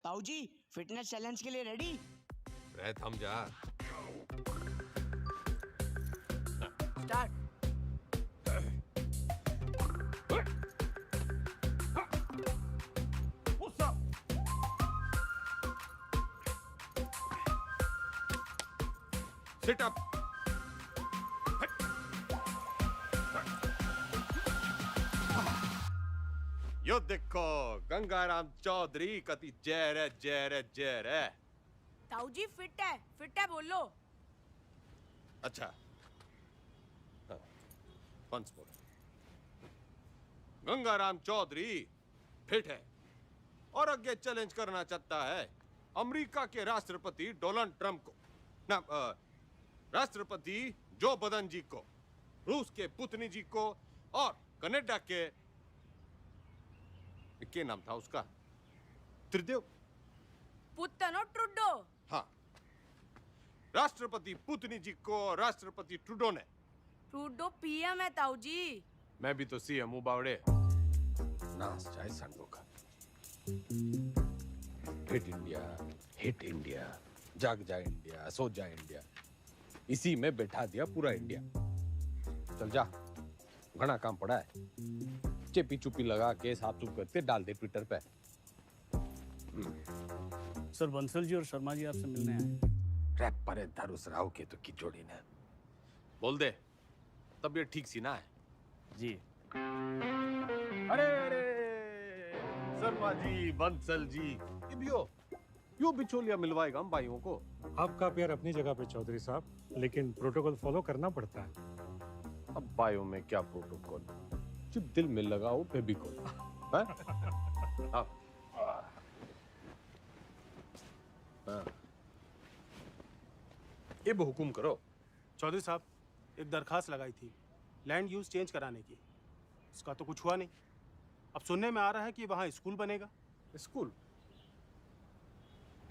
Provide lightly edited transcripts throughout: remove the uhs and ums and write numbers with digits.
ताऊ जी fitness challenge के लिए रेडी? रह थम जा। स्टार्ट। Sit up. यो देखो गंगाराम चौधरी कति जहर है, जहर है, जहर है। ताऊ जी फिट है बोलो। अच्छा once more. Gangaram Chaudhary fit है और आगे चैलेंज करना चाहता है अमेरिका के राष्ट्रपति डोनाल्ड ट्रंप को, ना राष्ट्रपति जो बदन जी को, रूस के पुतिन जी को और कनाडा के क्या नाम था उसका, त्रिदेव पुतनो ट्रुडो। हाँ, राष्ट्रपति पुतिन जी को राष्ट्रपति ट्रूडो ने। ट्रुडो पीएम है ताऊ जी। मैं भी तो सीएम हूँ बावड़े। नाच जाए संडो का। हिट इंडिया, जाग जाए इंडिया, सो जाए इंडिया, इसी में बैठा दिया पूरा इंडिया। चल जा, घना काम पड़ा है। चेपी चुपी लगा के साफ सुफ करके डाल दे ट्विटर पे। सर बंसल जी और शर्मा जी आपसे मिलने आए। रैप पर धरुस राव के तो की जोड़ी ने। बोल दे, तबीयत ठीक सी ना है? जी। अरे शर्मा जी, बंसल जी, ये भी हो, यो बिचौलिया मिलवाएगा हम भाइयों को। आपका प्यार अपनी जगह पे चौधरी साहब, लेकिन प्रोटोकॉल फॉलो करना पड़ता है। अब भाइयों में क्या प्रोटोकॉल, जब दिल में लगाओ फेविकोल। ये हुकुम करो। चौधरी साहब, एक दरखास्त लगाई थी लैंड यूज चेंज कराने की, इसका तो कुछ हुआ नहीं। अब सुनने में आ रहा है कि वहाँ स्कूल बनेगा। स्कूल?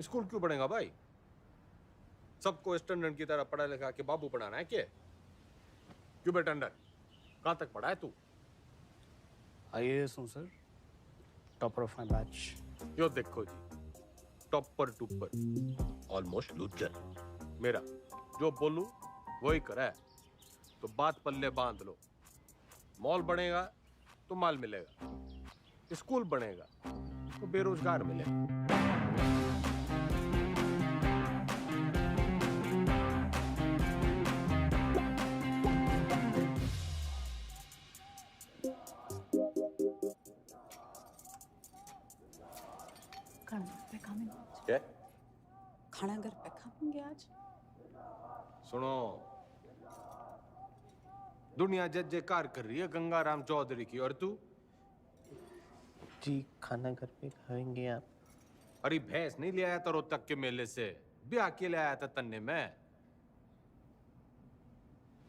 स्कूल क्यों बनेगा भाई? सबको स्टैंडर्ड की तरह पढ़ा लिखा के बाबू बनाना है क्या? क्यों बेटा अंडर, कहाँ तक पढ़ा है तू? IAS हूँ sir, topper of my batch. यो देखो जी, टॉपर टूपर, ऑलमोस्ट लूजर। मेरा जो बोलूं वही करा है, तो बात पल्ले बांध लो। मॉल बनेगा तो माल मिलेगा, स्कूल बनेगा तो बेरोजगार मिलेगा। क्या? खाना घर पे खाएंगे आज। सुनो, दुनिया जय जयकार कर रही है गंगाराम चौधरी की, और तू? जी खाना घर पे खाएंगे आप। अरे भैंस नहीं ले आया था रोहतक के मेले से, ब्याह के ले आया था तन्ने में।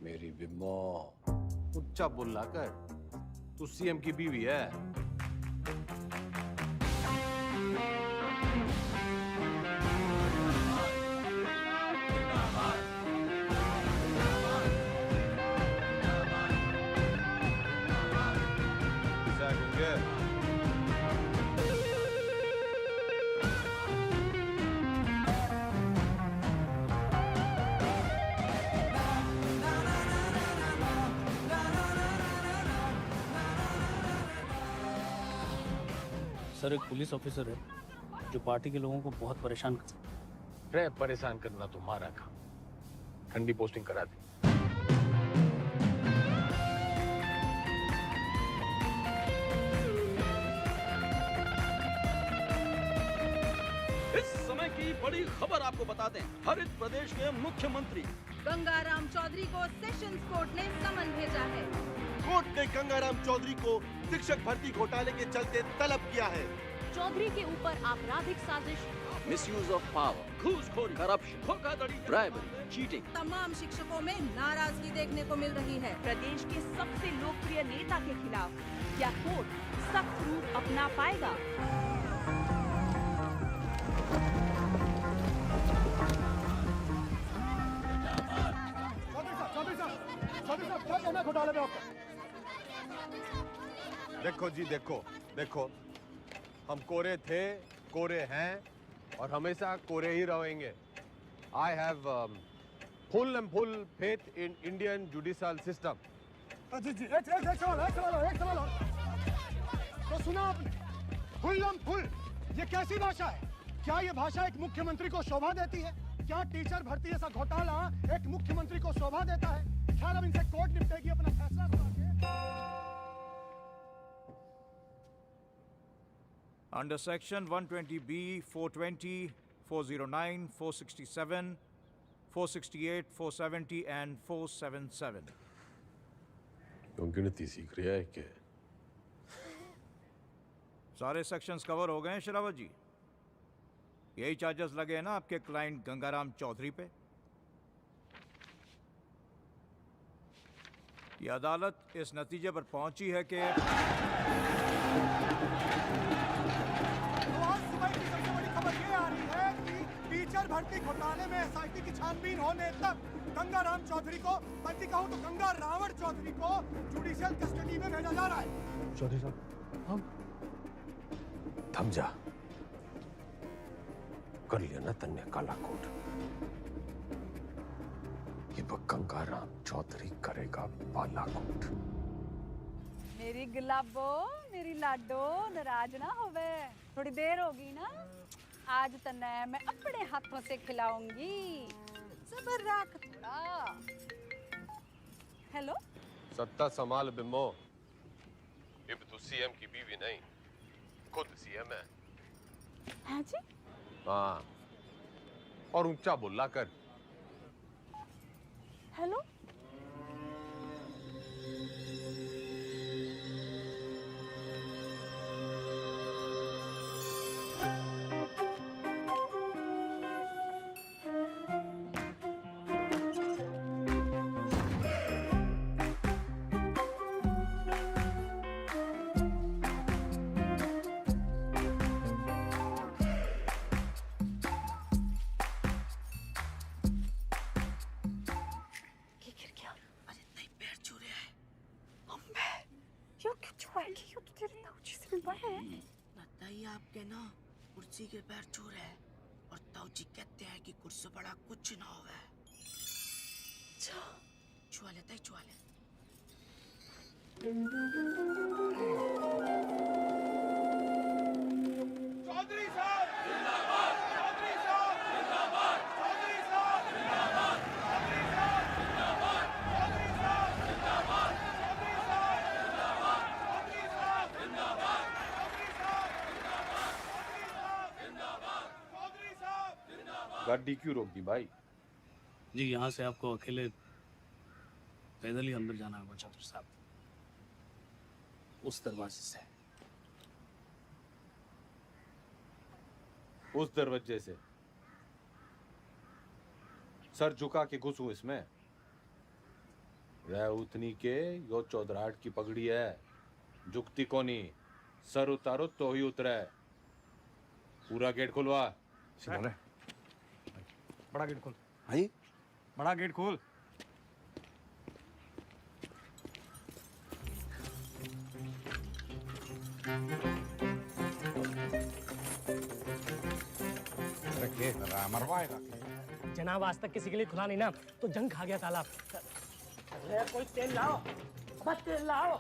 मेरी बिम्मो, उच्चा बोला कर, तू सीएम की बीवी है। सर एक पुलिस ऑफिसर है जो पार्टी के लोगों को बहुत परेशान करता है। परेशान करना तुम्हारा काम, ठंडी पोस्टिंग करा दी। इस समय की बड़ी खबर आपको बता दें, हरित प्रदेश के मुख्यमंत्री गंगाराम चौधरी को सेशंस कोर्ट ने समन भेजा है। कोर्ट ने गंगाराम चौधरी को शिक्षक भर्ती घोटाले के चलते तलब किया है। चौधरी के ऊपर आपराधिक साजिश, मिसयूज ऑफ पावर, घूसखोरी, करप्शन, धोखाधड़ी, ब्राइबरी, चीटिंग। तमाम शिक्षकों में नाराजगी देखने को मिल रही है। प्रदेश के सबसे लोकप्रिय नेता के खिलाफ क्या कोर्ट सख्त रूप अपना पाएगा? क्या कहना घोटाले में आपका? देखो जी, देखो देखो, हम कोरे थे, कोरे हैं और हमेशा कोरे ही रहेंगे। I have full and full faith in Indian judicial system. जी जी एक सवाल और। तो सुना आपने, फुल ये कैसी भाषा है? क्या ये भाषा एक मुख्यमंत्री को शोभा देती है? क्या टीचर भर्ती जैसा घोटाला एक मुख्यमंत्री को शोभा देता है? ख्याल अब इनसे कोर्ट निपटेगी अपना फैसला सुना के। Under section 120B, 420, 409, 467, 468, 470 and 477. क्यों गिनती सीख रहा है क्या? सारे सेक्शंस कवर हो गए हैं शरावत जी। यही चार्जेस लगे हैं ना आपके क्लाइंट गंगाराम चौधरी पे। ये अदालत इस नतीजे पर पहुंची है कि आज सुबह की सबसे बड़ी खबर ये आ रही है कि टीचर भर्ती घोटाले में एसआईटी की छानबीन होने तक गंगाराम चौधरी को, बल्कि कहूं तो गंगा रावण चौधरी को जुडिशियल कस्टडी में भेजा जा रहा है। चौधरी साहब, हम थम जा। कर लिया ना तन्ने काला कोट। ये गंगाराम चौधरी करेगा बालाकोट। मेरी गुलाबो, मेरी लाडो, नाराज ना होवे। थोड़ी देर होगी ना, आज तन्ने मैं अपने हाथों से खिलाऊंगी। सबर रख थोड़ा। हेलो, सत्ता संभाल बिम्बो। अब तू सीएम की बीवी नहीं, खुद सीएम है। हाँ जी? हाँ, और ऊंचा बोला कर। हेलो, बताइए आपके ना कुर्सी के पैर छू रहे हैं और ताऊजी कहते हैं कि कुर्सी बड़ा कुछ ना होगा। छुआ लेता है, छुआ ले। चौधरी साहब जिंदाबाद, चौधरी साहब जिंदाबाद, चौधरी साहब जिंदाबाद, चौधरी साहब जिंदाबाद, चौधरी साहब जिंदाबाद, चौधरी साहब जिंदाबाद, चौधरी साहब जिंदाबाद, चौधरी साहब जिंदाबाद, चौधरी साहब जिंदाबाद। गाड़ी क्यों रोक दी भाई? जी, यहाँ से आपको अकेले पैदल ही अंदर जाना होगा चौधरी साहब, उस दरवाजे से। उस दरवाजे से? सर झुका के घुसूं इसमें? रह उतनी के यो चौधराहट की पगड़ी है, झुकती कोनी। सर उतारो तो ही उतरे। पूरा गेट खुलवा। बड़ा गेट खोल। भाई बड़ा गेट खोल। मरवाएगा जनाब, आज तक किसी के लिए खुला नहीं ना, तो जंग खा गया तालाब। अरे कोई तेल लाओ, बस तेल लाओ।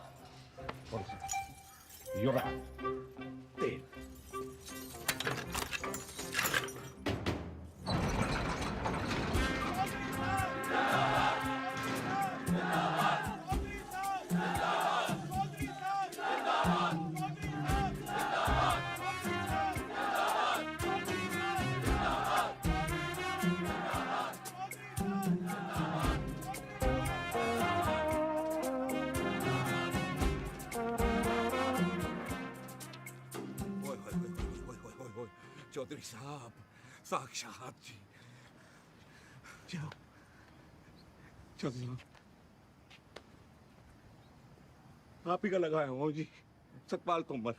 तेल चौधरी साहब, साक्षात जी। जाओ चौधरी साहब, आप ही का लगाया हूँ जी, सतपाल तोमर।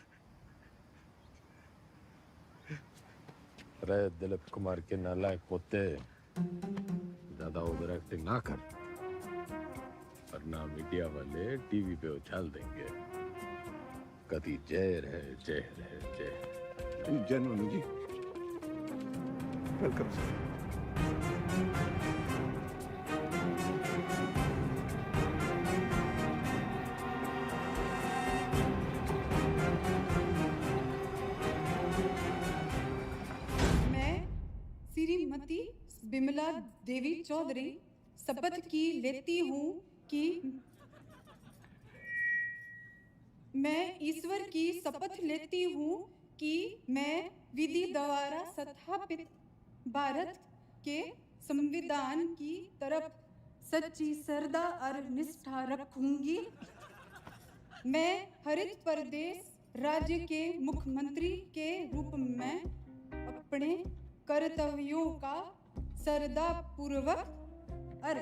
अरे दिलीप कुमार के नालायक पोते, ज्यादा ओवर एक्टिंग ना कर, वरना मीडिया वाले टीवी पे उछाल देंगे। कभी जय रहे, जय रहे, जय। जेन्युइन जी। Welcome sir. मैं श्रीमती बिमला देवी चौधरी शपथ की लेती हूँ कि मैं ईश्वर की शपथ लेती हूँ कि मैं विधि द्वारा स्थापित भारत के संविधान की तरफ सच्ची श्रद्धा और निष्ठा रखूंगी। मैं हरित प्रदेश राज्य के मुख्यमंत्री के रूप में अपने कर्तव्यों का श्रद्धा पूर्वक और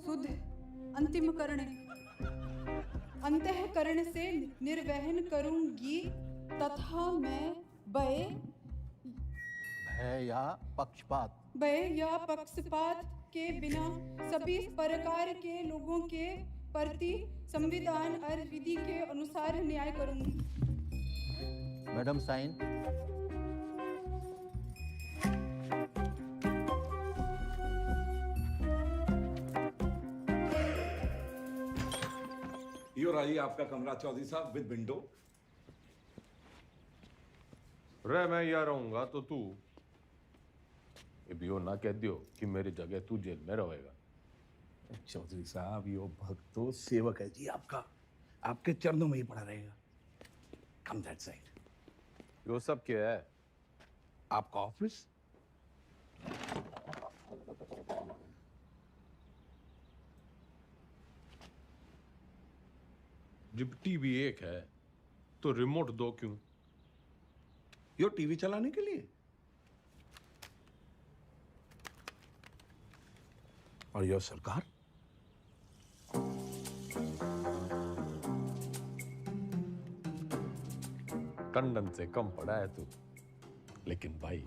शुद्ध अंतःकरण से निर्वहन करूंगी तथा मैं भय या पक्षपात के बिना सभी प्रकार के लोगों के प्रति संविधान और विधि के अनुसार न्याय करूंगी। Madam sign. यो रही आपका कमरा चौधरी साहब विद विंडो। रे मैं यहाँ रहूंगा तो तू यो ना कह दियो कि मेरी जगह तू जेल में रहेगा। चौधरी साहब यो भक्त तो सेवक है जी आपका, आपके चरणों में ही पड़ा रहेगा। कम दैट साइड। यो सब क्या है? आपका ऑफिस। जब टीवी एक है तो रिमोट दो क्यों? यो टीवी चलाने के लिए। और यो सरकार। टंडन से कम पड़ा है तू, लेकिन भाई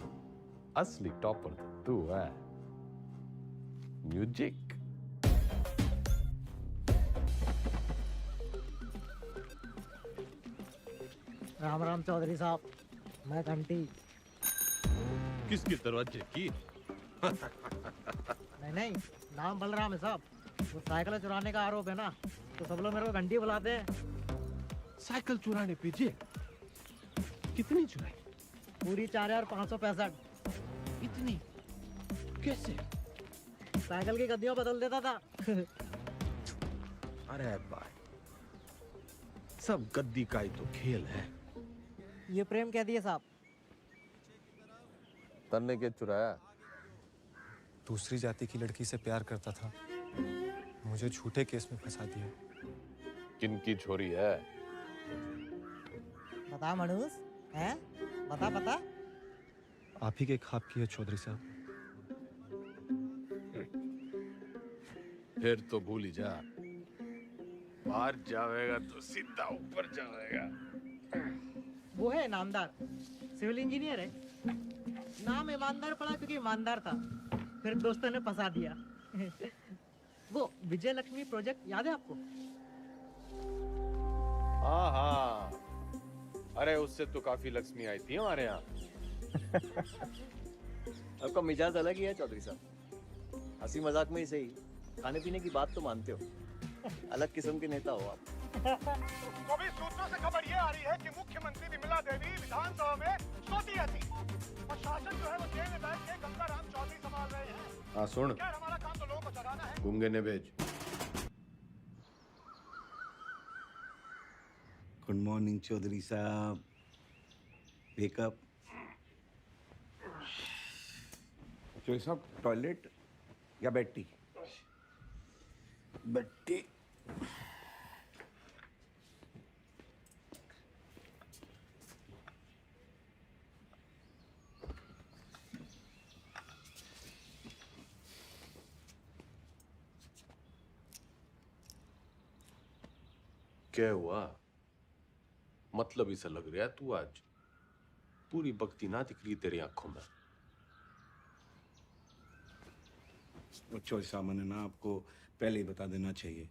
असली टॉपर तू है। म्यूजिक। राम राम चौधरी साहब, मैं घंटी। किसके दरवाजे की? नहीं, नाम बलराम है साहब। वो साइकिल चुराने का आरोप है ना, तो सब लोग मेरे को घंटी बुलाते हैं। साइकिल चुराने पे जेल? कितनी चुराई? पूरी 4565। इतनी? कैसे? साइकिल की गद्दियों बदल देता था। अरे भाई, सब गद्दी का ही तो खेल है। ये प्रेम कह दिए साहब। तन्ने के चुराया? दूसरी जाति की लड़की से प्यार करता था, मुझे झूठे केस में फंसा दिया। किनकी छोरी है? बता मनुष, हैं? बता। आप ही के ख्वाब की है चौधरी साहब। फिर तो भूल ही जा। बाहर जाएगा तो सीधा ऊपर जाएगा। वो है नामदार, सिविल इंजीनियर है। नाम ईमानदार पड़ा क्योंकि ईमानदार था, फिर दोस्तों ने फंसा दिया। वो विजय लक्ष्मी प्रोजेक्ट याद है आपको? हाँ, अरे उससे तो काफी लक्ष्मी आई थी हमारे यहाँ। आपका मिजाज अलग ही है चौधरी साहब। हंसी मजाक में ही सही, खाने पीने की बात तो मानते हो। अलग किस्म के नेता हो आप। तो भी सूत्रों से खबर ये आ रही है कि मुख्यमंत्री विमला देवी विधानसभा में सोती रहती और शासन जो है वो जेल में बैठ के गंगाराम चौधरी संभाल रहे हैं। हाँ सुन, खैर हमारा काम तो लोगों को जगाना है। गूंगे ने भेज। गुड मॉर्निंग चौधरी साहब। वेकअप। चौधरी साहब टॉयलेट या बेड टी? Bed tea. क्या हुआ? मतलब इसे लग रहा है तू आज पूरी भक्ति ना दिख रही तेरी आंखों में। चौधरी साहब मैंने ना आपको पहले ही बता देना चाहिए।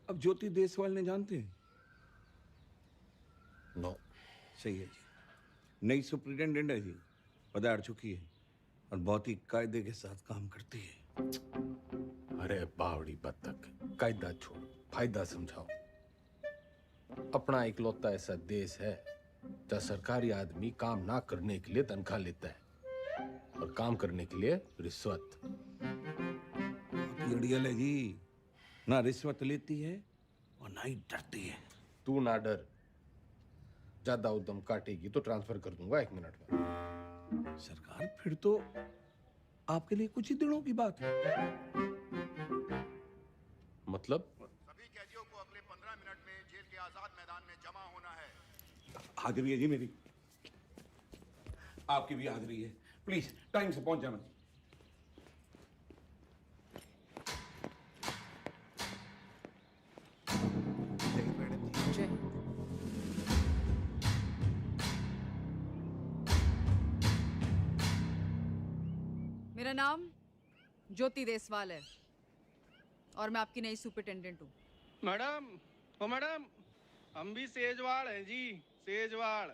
अब ज्योति देसवाल ने जानते हैं? नो। सही है जी। नई सुप्रिटेंडेंट है जी, पधार चुकी है और बहुत ही कायदे के साथ काम करती है। अरे बावड़ी बत्तख, कायदा छोड़, फायदा समझाओ। अपना इकलौता ऐसा देश है जहाँ सरकारी आदमी काम ना करने के लिए तनख्वाह लेता है और काम करने के लिए रिश्वत। अड़ियल है जी, ना रिश्वत लेती है और ना ही डरती है। तू ना डर, ज्यादा उद्यम काटेगी तो ट्रांसफर कर दूंगा 1 मिनट में। सरकार फिर तो आपके लिए कुछ ही दिनों की बात है। मतलब? सभी कैदियों को अगले 15 मिनट में जेल के आजाद मैदान में जमा होना है। हाजिरी है जी मेरी, आपकी भी हाजिरी है। प्लीज टाइम से पहुंच जाना। मेरा नाम ज्योति देसवाल है और मैं आपकी नई सुपरिटेंडेंट हूँ। मैडम, ओ मैडम, हम भी सेजवाड़ हैं जी, सेजवाड़।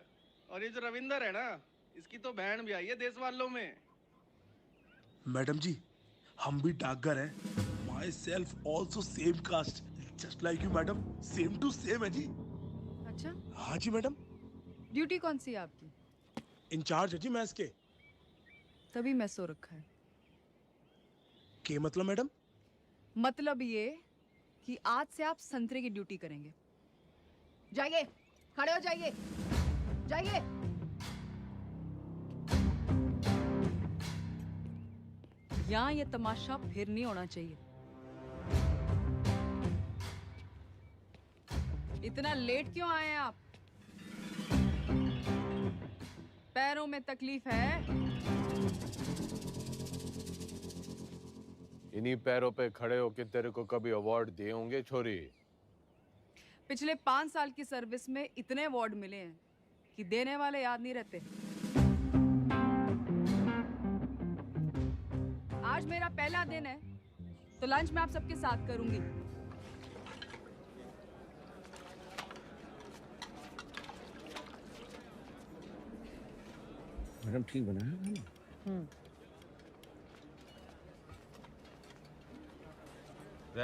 और ये जो रविंदर है ना, इसकी तो बहन भी आई है देश वालों में। मैडम जी, हम भी डाकघर हैं। Myself also same caste, just like you madam, same to same है जी। अच्छा? हाँ जी मैडम। ड्यूटी कौन सी है आपकी? इंचार्ज है जी मैस के। तभी मैं सो रखा है। के मतलब मैडम? मतलब ये कि आज से आप संतरे की ड्यूटी करेंगे। जाइए, खड़े हो जाइए, जाइए। यहाँ ये तमाशा फिर नहीं होना चाहिए। इतना लेट क्यों आए हैं आप? पैरों में तकलीफ है? इन्हीं पैरों पे खड़े होके तेरे को कभी अवार्ड दिए होंगे छोरी? पिछले 5 साल की सर्विस में इतने अवार्ड मिले हैं कि देने वाले याद नहीं रहते। आज मेरा पहला दिन है तो लंच मैं आप सबके साथ करूंगी। मैडम ठीक बनाया।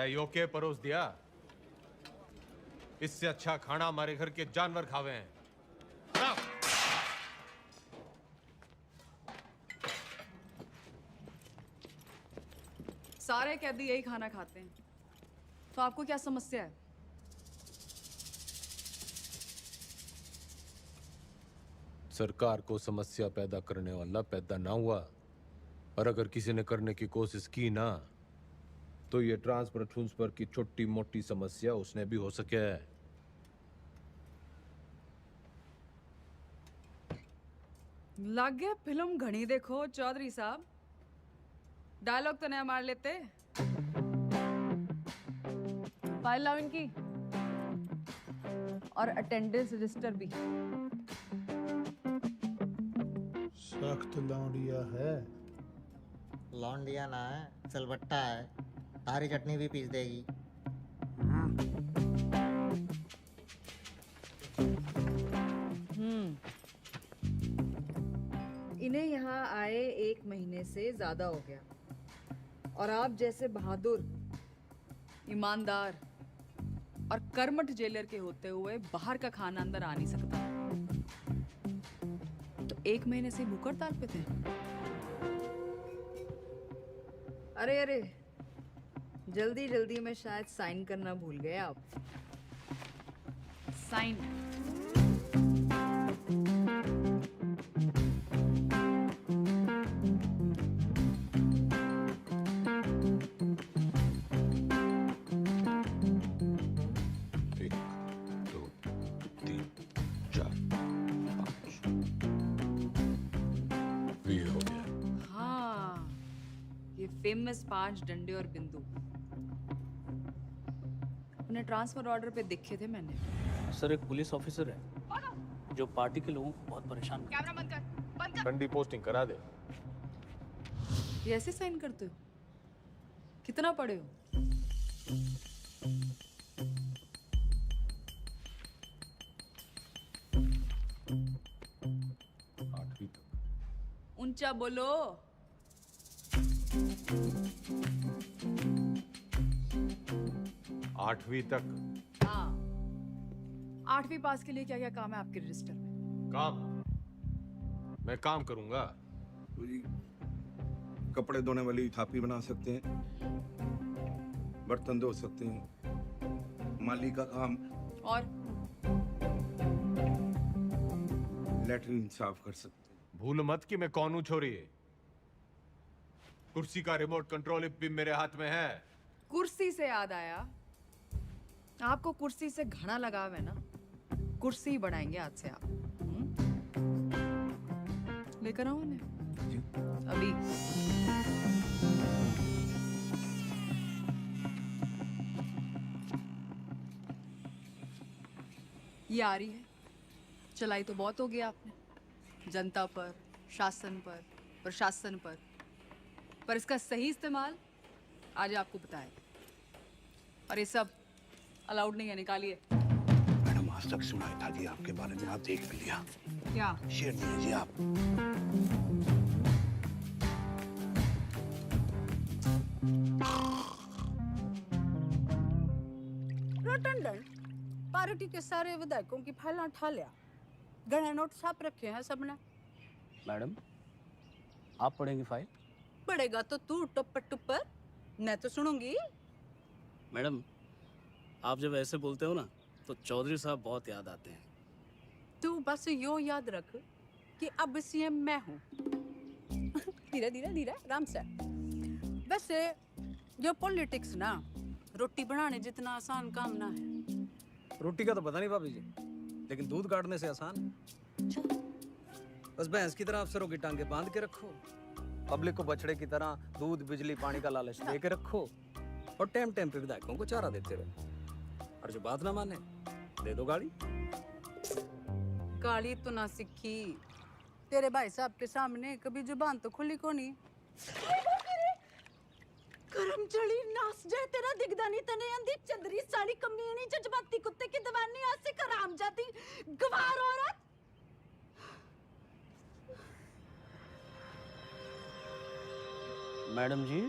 योके परोस दिया। इससे अच्छा खाना हमारे घर के जानवर खावे हैं। सारे कैदी यही खाना खाते हैं, तो आपको क्या समस्या है? सरकार को समस्या पैदा करने वाला पैदा ना हुआ, और अगर किसी ने करने की कोशिश की ना, तो ये ट्रांसफर की छोटी मोटी समस्या उसने भी हो सके है। लग गया फिल्म घनी देखो चौधरी साहब। डायलॉग तो नया मार लेते। फाइल लाओ इनकी, और अटेंडेंस रजिस्टर भी। सख्त लौंडिया है। लौंडिया ना है, सिलबट्टा है। तारी चटनी भी पीस देगी। इन्हें यहाँ आए 1 महीने से ज्यादा हो गया, और आप जैसे बहादुर, ईमानदार और कर्मठ जेलर के होते हुए बाहर का खाना अंदर आ नहीं सकता। तो 1 महीने से भूख हड़ताल पे थे। अरे अरे, जल्दी जल्दी में शायद साइन करना भूल गए आप। साइन। फेमस 5 डंडे और बिंदु अपने ट्रांसफर ऑर्डर पे देखे थे मैंने। सर, एक पुलिस ऑफिसर है जो पार्टी के लोगों को बहुत परेशान करता है। कैमरा बंद कर, बंद कर। ठंडी पोस्टिंग करा दे। ये ऐसे साइन करते हो? कितना पढ़े हो? ऊंचा बोलो। आठवीं तक। हाँ, 8वीं पास के लिए क्या क्या काम है आपके रजिस्टर में? काम? मैं काम करूंगा। तो जी कपड़े धोने वाली थापी बना सकते हैं, बर्तन धो सकते हैं, माली का काम, और लेटरिन साफ कर सकते हैं। भूल मत कि मैं कौन हूं छोरी। कुर्सी का रिमोट कंट्रोल भी मेरे हाथ में है। कुर्सी से याद आया, आपको कुर्सी से घना लगाव है ना, कुर्सी बढ़ाएंगे आज से आप। लेकर आओ उन्हें अभी। ये आ रही है, चलाई तो बहुत हो गया आपने, जनता पर, शासन पर, प्रशासन पर इसका सही इस्तेमाल आज आपको बताए। और ये सब अलाउड नहीं है, निकालिए। मैडम आज तक सुनाई था जी आपके बारे में, आप देख भी लिया। क्या शेयर दिए जी आप। रटंडन पार्टी के सारे विधायकों की फाइलें उठा लिया, गणे नोट छाप रखे हैं सबने। मैडम आप पढ़ेंगी फाइल? पड़ेगा तो तू टुप्पर टुप्पर, मैं तो सुनूंगी। मैडम आप जब ऐसे बोलते हो ना तो चौधरी साहब बहुत याद आते हैं। तू बस यो याद रख कि अब सीएम मैं हूँ। धीरे धीरे धीरे आराम से। वैसे ये पॉलिटिक्स ना रोटी बनाने जितना आसान काम ना है। रोटी का तो पता नहीं भाभी जी, लेकिन दूध काटने से आसान है। बस भैंस की तरह अफसरों की टांगे बांध के रखो, पब्लिक को बछड़े की तरह दूध बिजली पानी का लालच दे के रखो, और टाइम टाइम पे विधायकों को चारा देते रहो। और जो बात ना माने दे दो गाड़ी। गाली तो ना सीखी, तेरे भाई साहब के सामने कभी जुबान तो खुली को नहीं। करम चढ़ी नास जाए तेरा दिगदानी तने अंधी चंदरी साड़ी कमीनी जज्बाती कुत्ते की दवानी आज से कराम जाती गवार औरत। मैडम जी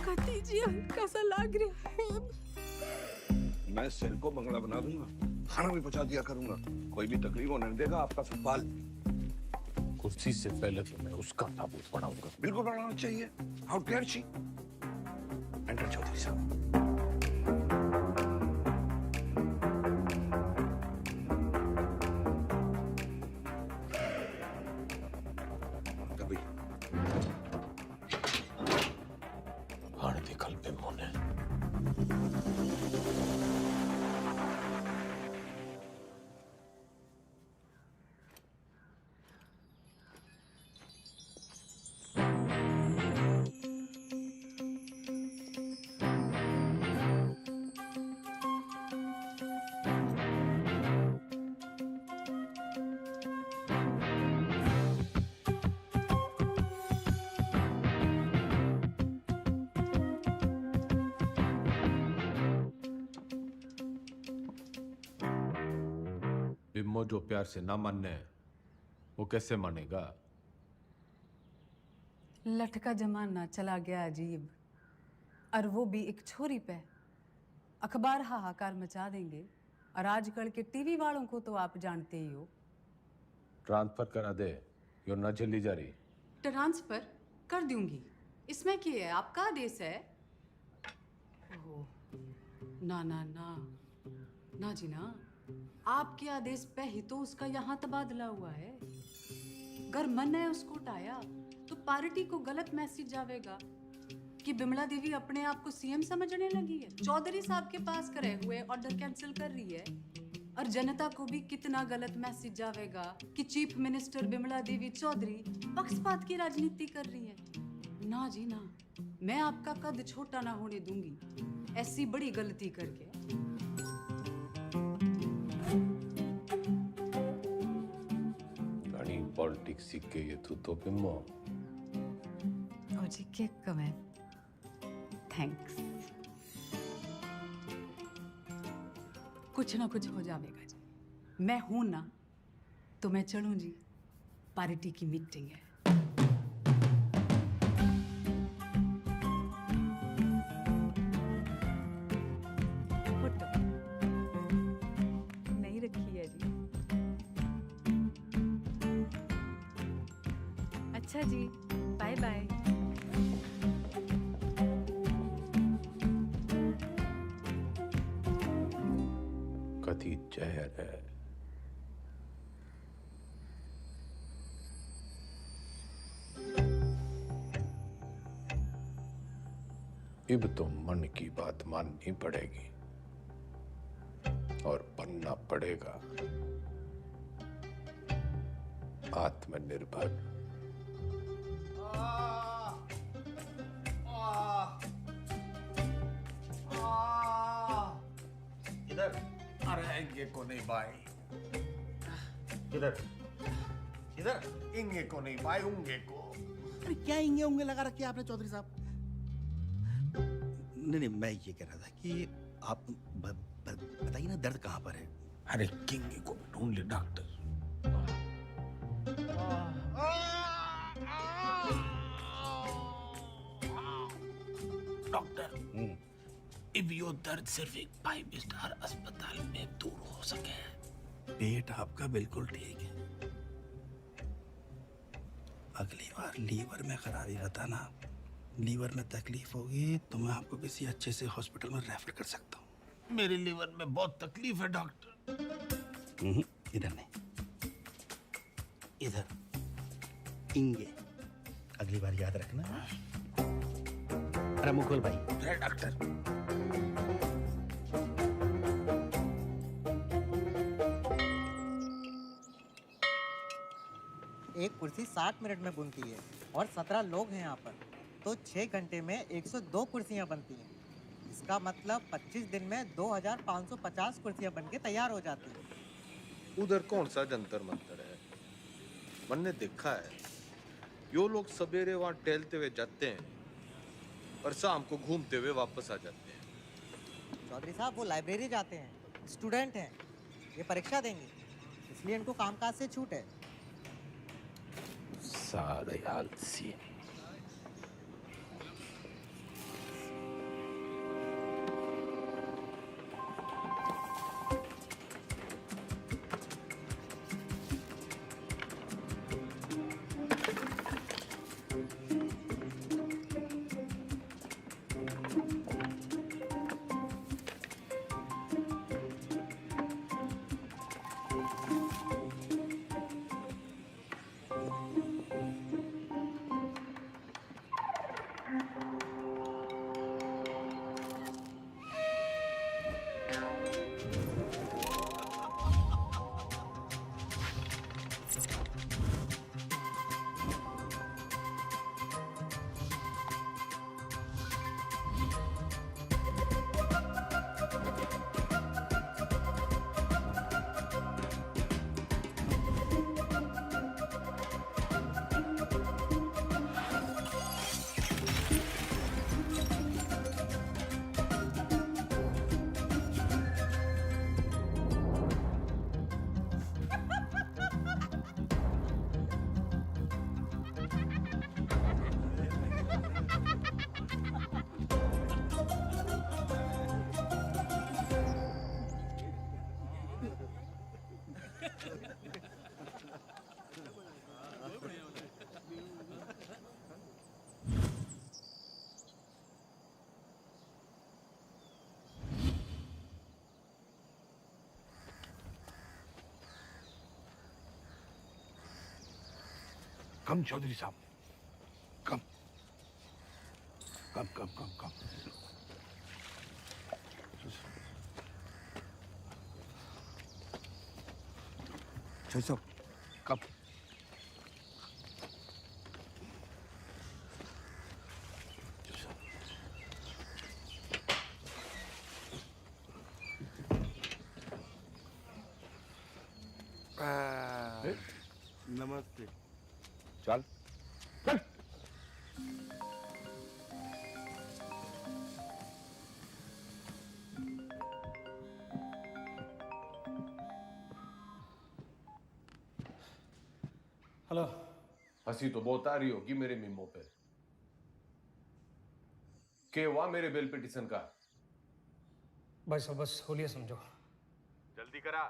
कती जी हल्का सा लग रहा है। मैं सेल को बंगला बना दूंगा, खाना भी पहुंचा दिया करूंगा, कोई भी तकलीफ होने नहीं देगा आपका सवाल। कुर्सी से पहले तो मैं उसका ताबूत पढ़ाऊंगा। बिल्कुल पढ़ाना चाहिए। How dare she. Enter Chaudhary साहब। कभी हाड़ दिखल पे मोने। बिम्मो जो प्यार से ना मानने वो कैसे मानेगा? लटका जमाना चला गया अजीब, और वो भी एक छोरी पे। अखबार हाहाकार मचा देंगे, और आजकल के टीवी वालों को तो आप जानते ही हो। ट्रांसफर करा दे, यो न झेली जा रही। ट्रांसफर कर दूंगी, इसमें क्या है, आपका आदेश है। ओह, ना ना ना ना जी ना, आपके आदेश पे ही तो उसका यहाँ तबादला हुआ है। अगर मन है उसको उठाया तो पार्टी को गलत मैसेज जावेगा कि बिमला देवी अपने आप को सीएम समझने लगी है, चौधरी साहब के पास करे हुए ऑर्डर कैंसिल कर रही है। और जनता को भी कितना गलत मैसेज जावेगा कि चीफ मिनिस्टर बिमला देवी चौधरी पक्षपात की राजनीति कर रही है। ना जी ना, मैं आपका कद छोटा ना होने दूंगी ऐसी बड़ी गलती करके। पॉलिटिक्स सीख के ये तो बिम्मो। ताऊजी केक कमेंट थैंक्स कुछ ना कुछ हो जाएगा जी मैं हूं ना तो मैं चलूं जी पार्टी की मीटिंग है फोटो नहीं रखी है जी अच्छा जी बाय बाय कथी जहर है अब तो मन की बात माननी पड़ेगी और बनना पड़ेगा आत्मनिर्भर। इधर अरे इंगे को नहीं भाई इधर इधर इंगे को नहीं भाई उंगे को। अरे क्या इंगे उंगे लगा रखे आपने चौधरी साहब? नहीं मैं ये कह रहा था कि आप बताइए ना दर्द कहाँ पर है? अरे किंगे को ढूंढ ले डॉक्टर। डॉक्टर अब यो दर्द सिर्फ एक 5 स्टार अस्पताल में दूर हो सके। पेट आपका बिल्कुल ठीक है, अगली बार लीवर में खराबी बताना। लीवर में तकलीफ होगी तो मैं आपको किसी अच्छे से हॉस्पिटल में रेफर कर सकता हूँ। मेरे लीवर में बहुत तकलीफ है डॉक्टर। इधर नहीं, इधर इंगे। अगली बार याद रखना। अरे मुकुल भाई। अरे डॉक्टर एक कुर्सी 60 मिनट में बनती है और 17 लोग हैं यहाँ पर, तो 6 घंटे में 102 कुर्सियाँ बनती हैं। इसका मतलब 25 दिन में 2550 कुर्सियाँ बनके तैयार हो जाती हैं। उधर कौन सा जंतर मंतर है? मैंने देखा है यो लोग सवेरे वहां टहलते हुए जाते हैं और शाम को घूमते हुए वापस आ जाते हैं। चौधरी साहब वो लाइब्रेरी जाते हैं, स्टूडेंट हैं, ये परीक्षा देंगे, इसलिए इनको कामकाज से छूट है। सारे आलसी। कम चौधरी साहब, कम कम कम कम कम। चौधरी साहब कम। नमस्ते। चल चल। हेलो। हंसी तो बहुत आ रही होगी मेरे मीमो पे। के हुआ मेरे बेल पिटीशन का? भाई साहब बस होलिया समझो। जल्दी करा।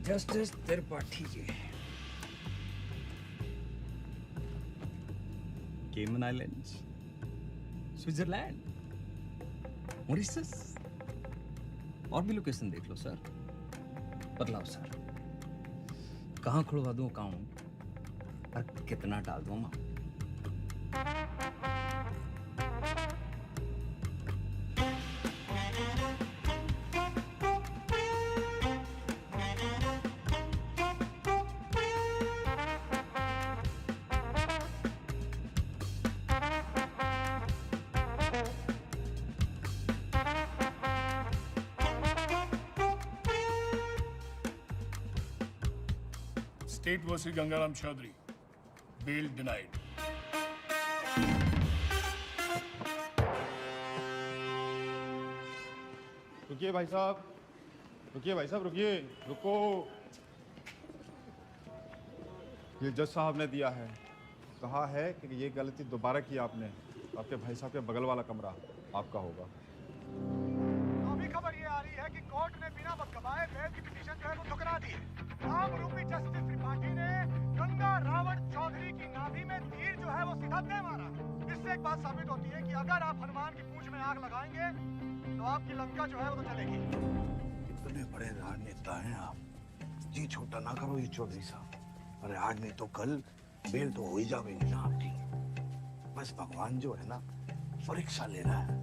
जस्टिस त्रिपाठी जी, केमन आइलैंड्स, स्विट्जरलैंड, मॉरिशस, और भी लोकेशन देख लो सर। बतलाओ सर, कहाँ खुलवा दूँ अकाउंट और कितना डाल दूँ amount? State versus Gangaram Chaudhary. Bail denied. रुकिए भाई साहब, रुकिए भाई साहब, रुकिए, रुको। ये जज साहब ने दिया है, कहा है कि ये गलती दोबारा की आपने, आपके भाई साहब के बगल वाला कमरा आपका होगा। अभी खबर ये आ रही है कि कोर्ट ने बिना वक्त गवाए बेल की पिटीशन जो है वो ठुकरा दी है। आमरूपी जस्टिस त्रिपाठी ने गंगा रावण चौधरी की नाभि में तीर जो है वो सीधा दे मारा। इससे एक बात साबित होती है कि अगर आप हनुमान की पूंछ में आग लगाएंगे तो आपकी लंका जो है वो तो चलेगी। इतने बड़े राजनेता हैं आप, जी छोटा ना करो ये चौधरी साहब। अरे आज नहीं तो कल बेल तो हो ही जाएगी ना आपकी। बस भगवान जो है ना परीक्षा ले रहा है।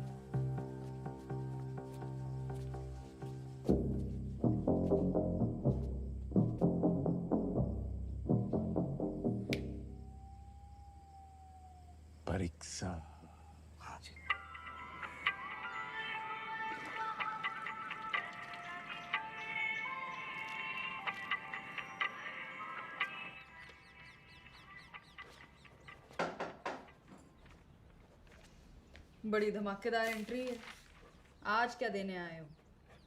परीक्षा। हाँ जी। बड़ी धमाकेदार एंट्री है। आज क्या देने आए हो?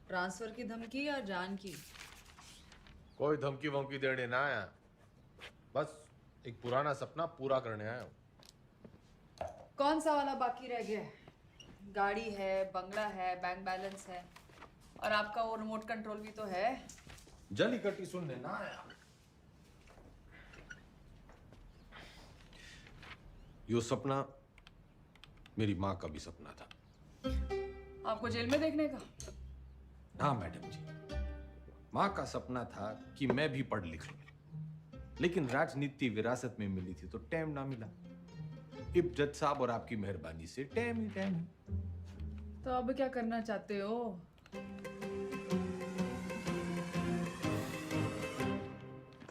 ट्रांसफर की धमकी या जान की? कोई धमकी वमकी देने ना आया, बस एक पुराना सपना पूरा करने आया हूँ। कौन सा वाला बाकी रह गया है? गाड़ी है, बंगला है, बैंक बैलेंस है, और आपका वो रिमोट कंट्रोल भी तो है। जली कटी सुनने ना आया। यो सपना मेरी माँ का भी सपना था। आपको जेल में देखने का? हाँ मैडम जी, माँ का सपना था कि मैं भी पढ़ लिख लूं, लेकिन राजनीति विरासत में मिली थी तो टाइम ना मिला। इब जज साहब और आपकी मेहरबानी से टाइम ही टाइम। तो अब क्या करना चाहते हो?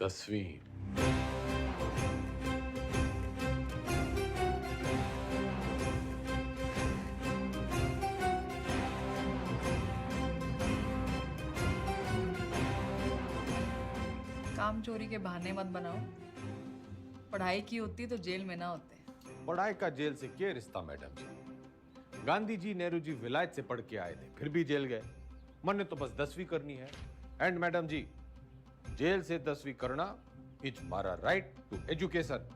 दसवीं। काम चोरी के बहाने मत बनाओ। पढ़ाई की होती तो जेल में ना होते। पढ़ाई का जेल से क्या रिश्ता मैडम जी? गांधी जी, नेहरू जी विलायत से पढ़ के आए थे, फिर भी जेल गए। मैंने तो बस 10वीं करनी है। एंड मैडम जी, जेल से 10वीं करना इज मारा राइट टू एजुकेशन।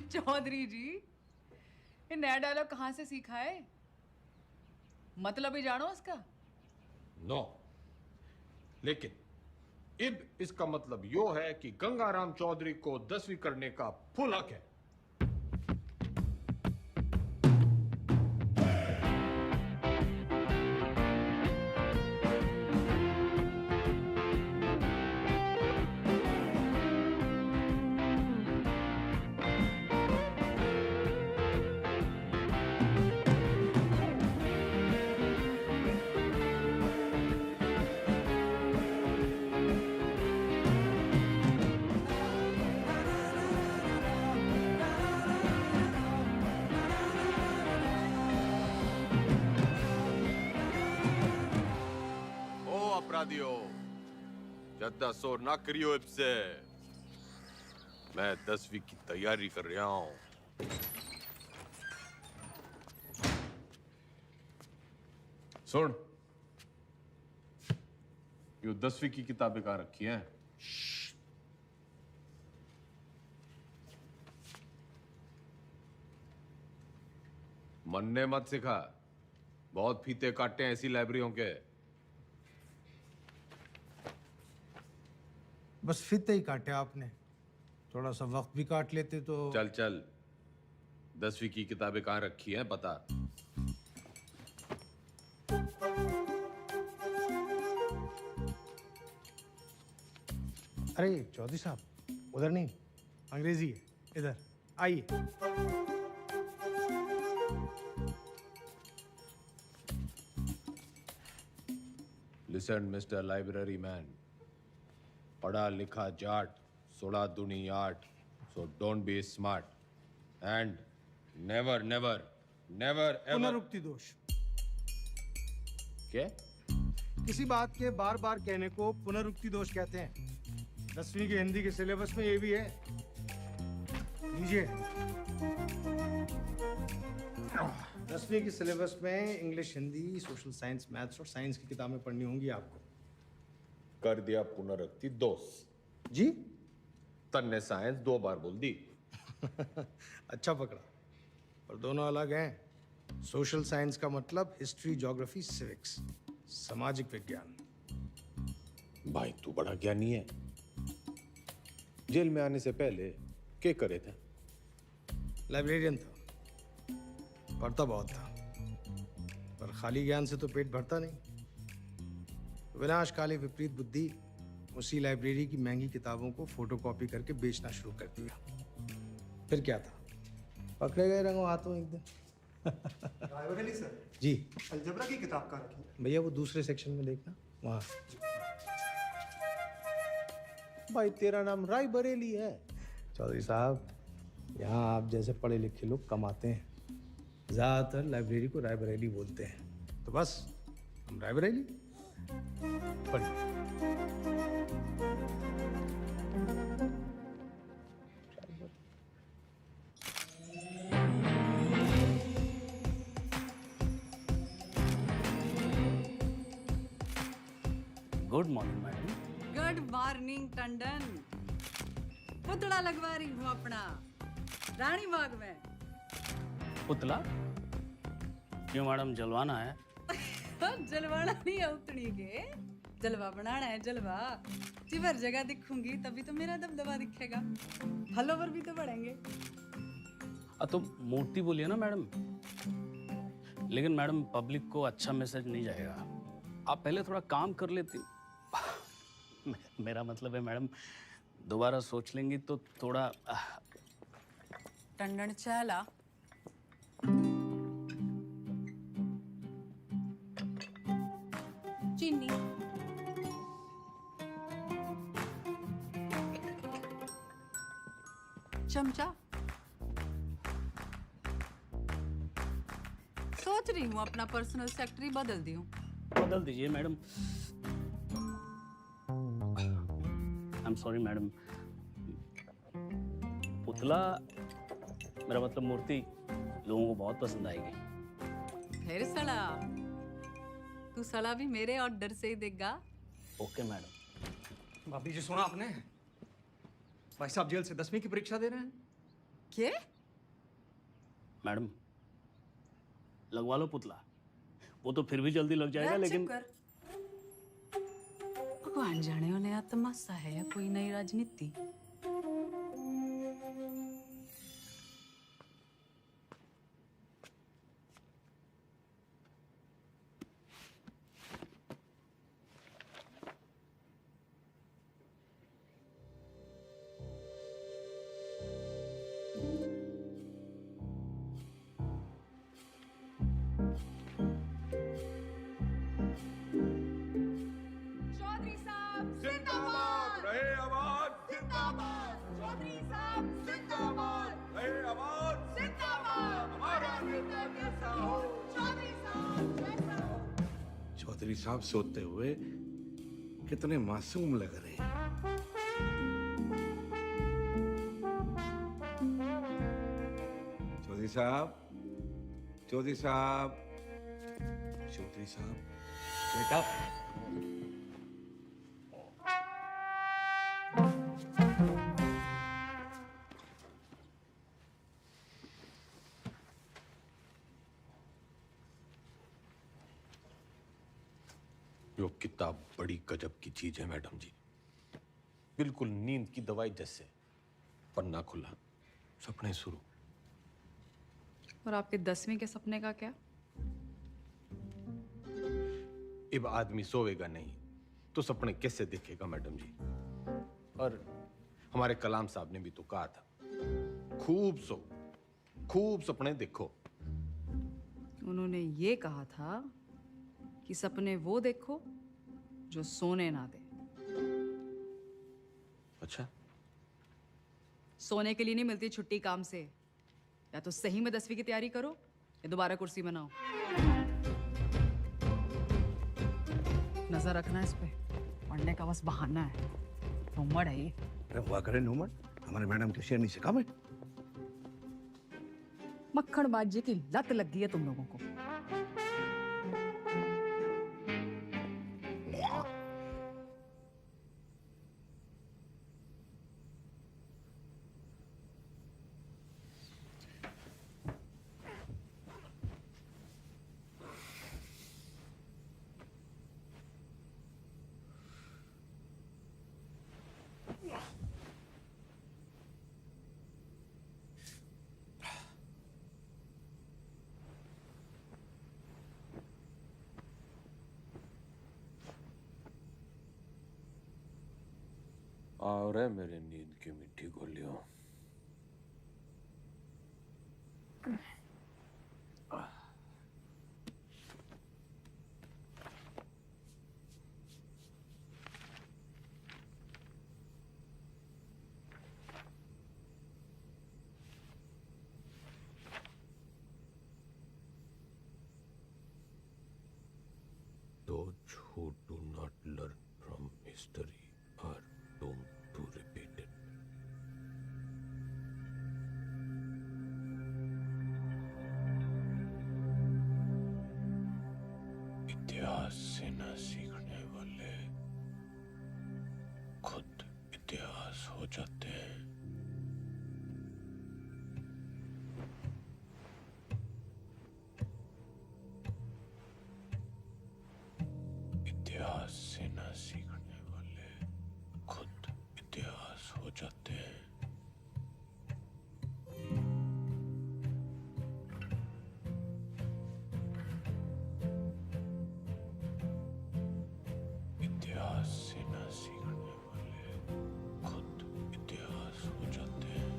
चौधरी जी, ये नया डायलॉग कहाँ से सीखा है? मतलब ही जानो उसका? नो, लेकिन इब इसका मतलब यो है कि गंगाराम चौधरी को 10वीं करने का फुल हक है। दियो। ज्यादा शोर ना करियो इससे। मैं 10वीं की तैयारी कर रहा हूँ। सुन, यो 10वीं की किताबें कहाँ रखी हैं? मन्ने मत सिखा, बहुत फीते काटे हैं ऐसी लाइब्रेरियों के। बस फीते ही काटे आपने, थोड़ा सा वक्त भी काट लेते तो। चल चल, 10वीं की किताबें कहाँ रखी हैं बता। अरे चौधरी साहब, उधर नहीं, अंग्रेजी है, इधर आइए। लिसन मिस्टर लाइब्रेरी मैन, पढ़ा लिखा जाट, 16 दूनी 8, so don't be smart and never never never ever। पुनरुक्ति दोष। क्या? किसी बात के बार बार कहने को पुनरुक्ति दोष कहते हैं। 10वीं की हिंदी के सिलेबस में ये भी है, लीजिए। 10वीं की सिलेबस में English, Hindi, social science, maths और साइंस की किताबें पढ़नी होंगी आपको। कर दिया पुनरुक्ति दोष जी। तन्ने साइंस 2 बार बोल दी। अच्छा पकड़ा, पर दोनों अलग हैं। सोशल साइंस का मतलब हिस्ट्री, ज्योग्राफी, सिविक्स, सामाजिक विज्ञान। भाई तू बड़ा ज्ञानी है। जेल में आने से पहले क्या करे थे? लाइब्रेरियन था, पढ़ता बहुत था, पर खाली ज्ञान से तो पेट भरता नहीं। विनाशकाली विपरीत बुद्धि उसी लाइब्रेरी की महंगी किताबों को फोटोकॉपी करके बेचना शुरू कर दिया। फिर क्या था, पकड़े गए रंगों हाथों एक दिन। रायबरेली सर जी। अलजबरा की किताब कहाँ रखी है? भैया वो दूसरे सेक्शन में देखना, वहाँ। भाई तेरा नाम राय बरेली है? चौधरी साहब, यहाँ आप जैसे पढ़े लिखे लोग कम आते हैं। ज़्यादातर लाइब्रेरी को रायबरेली बोलते हैं, तो बस हम रायबरेली। पढ़िए। Good morning madam. Good morning Tandon. पुतला लगवा रही हूँ अपना रानी बाग में। पुतला? क्यों मैडम, जलवाना है? जलवाना नहीं है उतनी के, जलवा बनाना है, जलवा। जिवर जगह दिखूंगी तभी तो मेरा दबदबा दिखेगा, फॉलोवर भी तो बढ़ेंगे। तो मूर्ति बोलिए ना मैडम। लेकिन मैडम, पब्लिक को अच्छा मैसेज नहीं जाएगा। आप पहले थोड़ा काम कर लेती। मेरा मतलब है मैडम, दोबारा सोच लेंगी तो थोड़ा। टंडन चला। चीनी। चमचा। सोच रही हूँ अपना पर्सनल सेक्रेटरी बदल दूं। बदल दीजिए madam. I am sorry madam. पुतला, मेरा मतलब मूर्ति, लोगों को बहुत पसंद आएगी। फिर सड़ा, तू सड़ा भी मेरे ऑर्डर से ही देगा। Okay madam. भाभी जी सुना आपने? भाई साहब जेल से 10वीं की परीक्षा दे रहे हैं। क्या? मैडम लगवा लो पुतला, वो तो फिर भी जल्दी लग जाएगा। लेकिन भगवान जाने हो नया तमाशा है या कोई नई राजनीति। चौधरी साहब सोते हुए कितने मासूम लग रहे हैं। चौधरी साहब, चौधरी साहब, चौधरी साहब, बेटा। यो किताब बड़ी गजब की चीज है मैडम जी, बिल्कुल नींद की दवाई जैसे। पन्ना खुला, सपने शुरू। और आपके 10वीं के सपने का क्या? अब आदमी सोएगा नहीं तो सपने कैसे देखेगा मैडम जी? और हमारे कलाम साहब ने भी तो कहा था, खूब सो, खूब सपने देखो। उन्होंने ये कहा था कि सपने वो देखो जो सोने ना दे। अच्छा, सोने के लिए नहीं मिलती छुट्टी काम से। या तो सही में 10वीं की तैयारी करो या दोबारा कुर्सी बनाओ। नजर रखना इस पे, पढ़ने का बस बहाना है। नूमड़ है ये। अरे हुआ करे नूमड़, हमारे मैडम के शेरनी से कम है। मक्खनबाजी की लत लग गई है तुम लोगों को। और है मेरे नींद की मिट्टी गोलियों। Those who do not learn from history are doomed to repeat it. इतिहास से न सीखने वाले खुद इतिहास हो जाते हैं। इतिहास से न सीखने वाले खुद इतिहास हो जाते हैं। इतिहास से न सीखने वाले खुद इतिहास हो जाते हैं।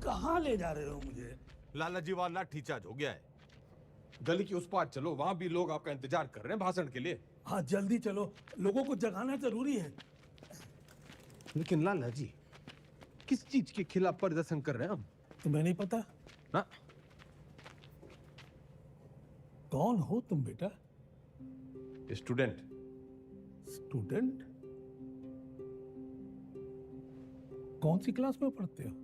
कहाँ ले जा रहे हो मुझे? लाला जी वाला लाठी चार्ज हो गया है। गली की उस पार चलो, वहां भी लोग आपका इंतजार कर रहे हैं भाषण के लिए। हाँ जल्दी चलो, लोगों को जगाना जरूरी है। लेकिन लाला जी, किस चीज के खिलाफ प्रदर्शन कर रहे हैं हम? तुम्हें नहीं पता? ना। कौन हो तुम बेटा? स्टूडेंट। स्टूडेंट? कौन सी क्लास में पढ़ते हो?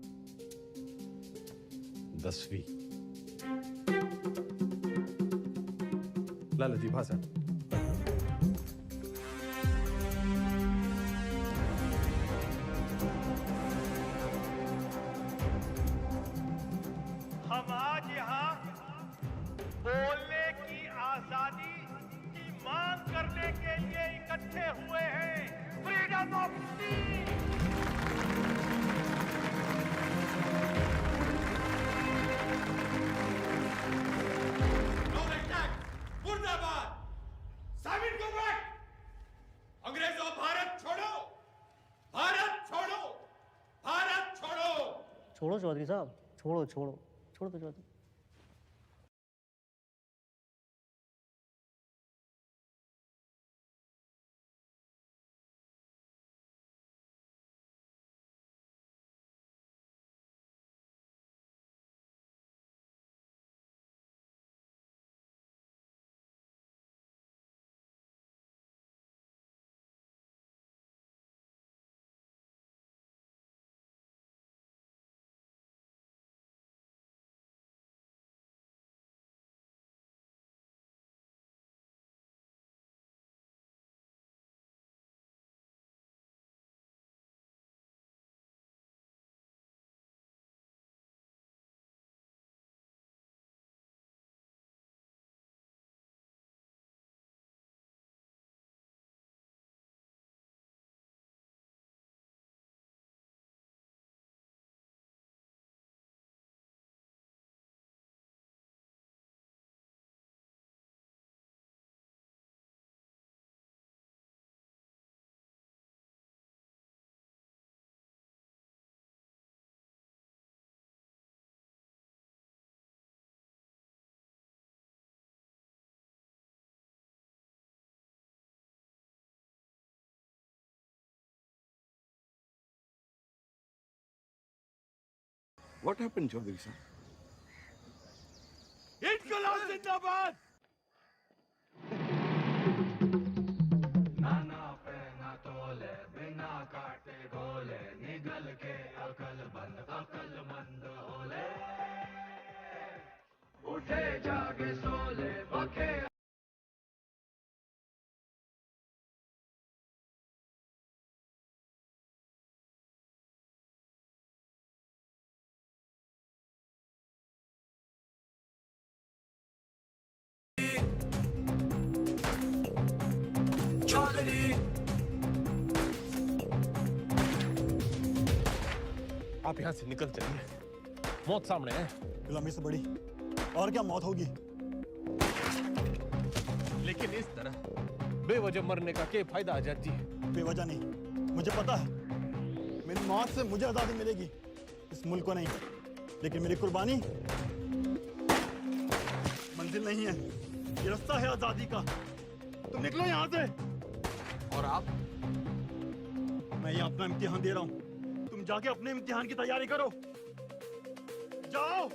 10वीं। लाला जी भाषण। हम आज यहाँ बोलने की आजादी की मांग करने के लिए इकट्ठे हुए हैं। फ्रीडम मुर्दाबाद। साबित को बैठ। अंग्रेजों भारत छोड़ो, भारत छोड़ो, भारत छोड़ो। छोड़ो चौधरी साहब, छोड़ो छोड़ो छोड़ो तो Chaudhary. What happened, Chaudhary sir? इनकलाब जिंदाबाद। नाना पे ना तोले, बिना काटे गोले, निगल के अकलमंद होले। उठे जागे सोले, बखे आप यहाँ से निकल चलिए, मौत सामने है। गुलामी से बड़ी और क्या मौत होगी। लेकिन इस तरह बेवजह मरने का क्या फायदा आजाद जी? बेवजह नहीं, मुझे पता है मेरी मौत से मुझे आजादी मिलेगी, इस मुल्क को नहीं। लेकिन मेरी कुर्बानी मंजिल नहीं है, ये रास्ता है आजादी का। तुम निकलो यहाँ से। और आप? मैं ये अपना इम्तिहान दे रहा हूँ, तुम जाके अपने इम्तिहान की तैयारी करो। जाओ।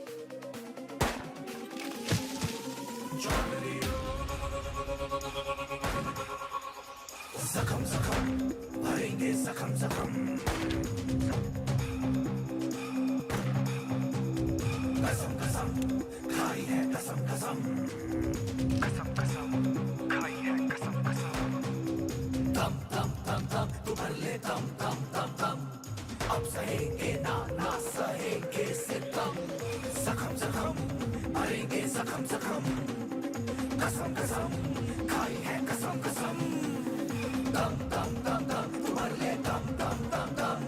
जख्म जख्म भरेंगे, जख्म जख्म। कसम कसम खाई है, कसम कसम। कसम कसम खाई है, कसम कसम। दम दम दम दम तू भर ले, दम दम दम दम। अब सहेंगे ना ना सहेंगे सितम। जख्म जख्म भरेंगे, जख्म जख्म। कसम कसम खाई है, कसम कसम। दम दम दम दम तू भर ले, दम दम दम दम।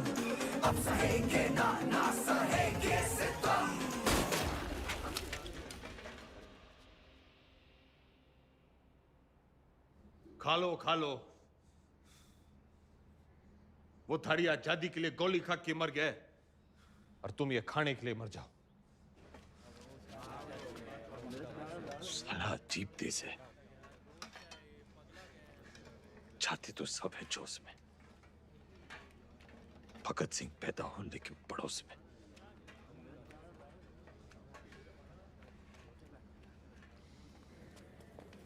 अब सहेंगे ना ना सहेंगे सितम। खा लो खा लो। वो थाड़ी आजादी के लिए गोली खा के मर गए और तुम ये खाने के लिए मर जाओ। साला अजीब देश है, जाते तो सब है जोश में। भगत सिंह पैदा हो लेकिन पड़ोस में।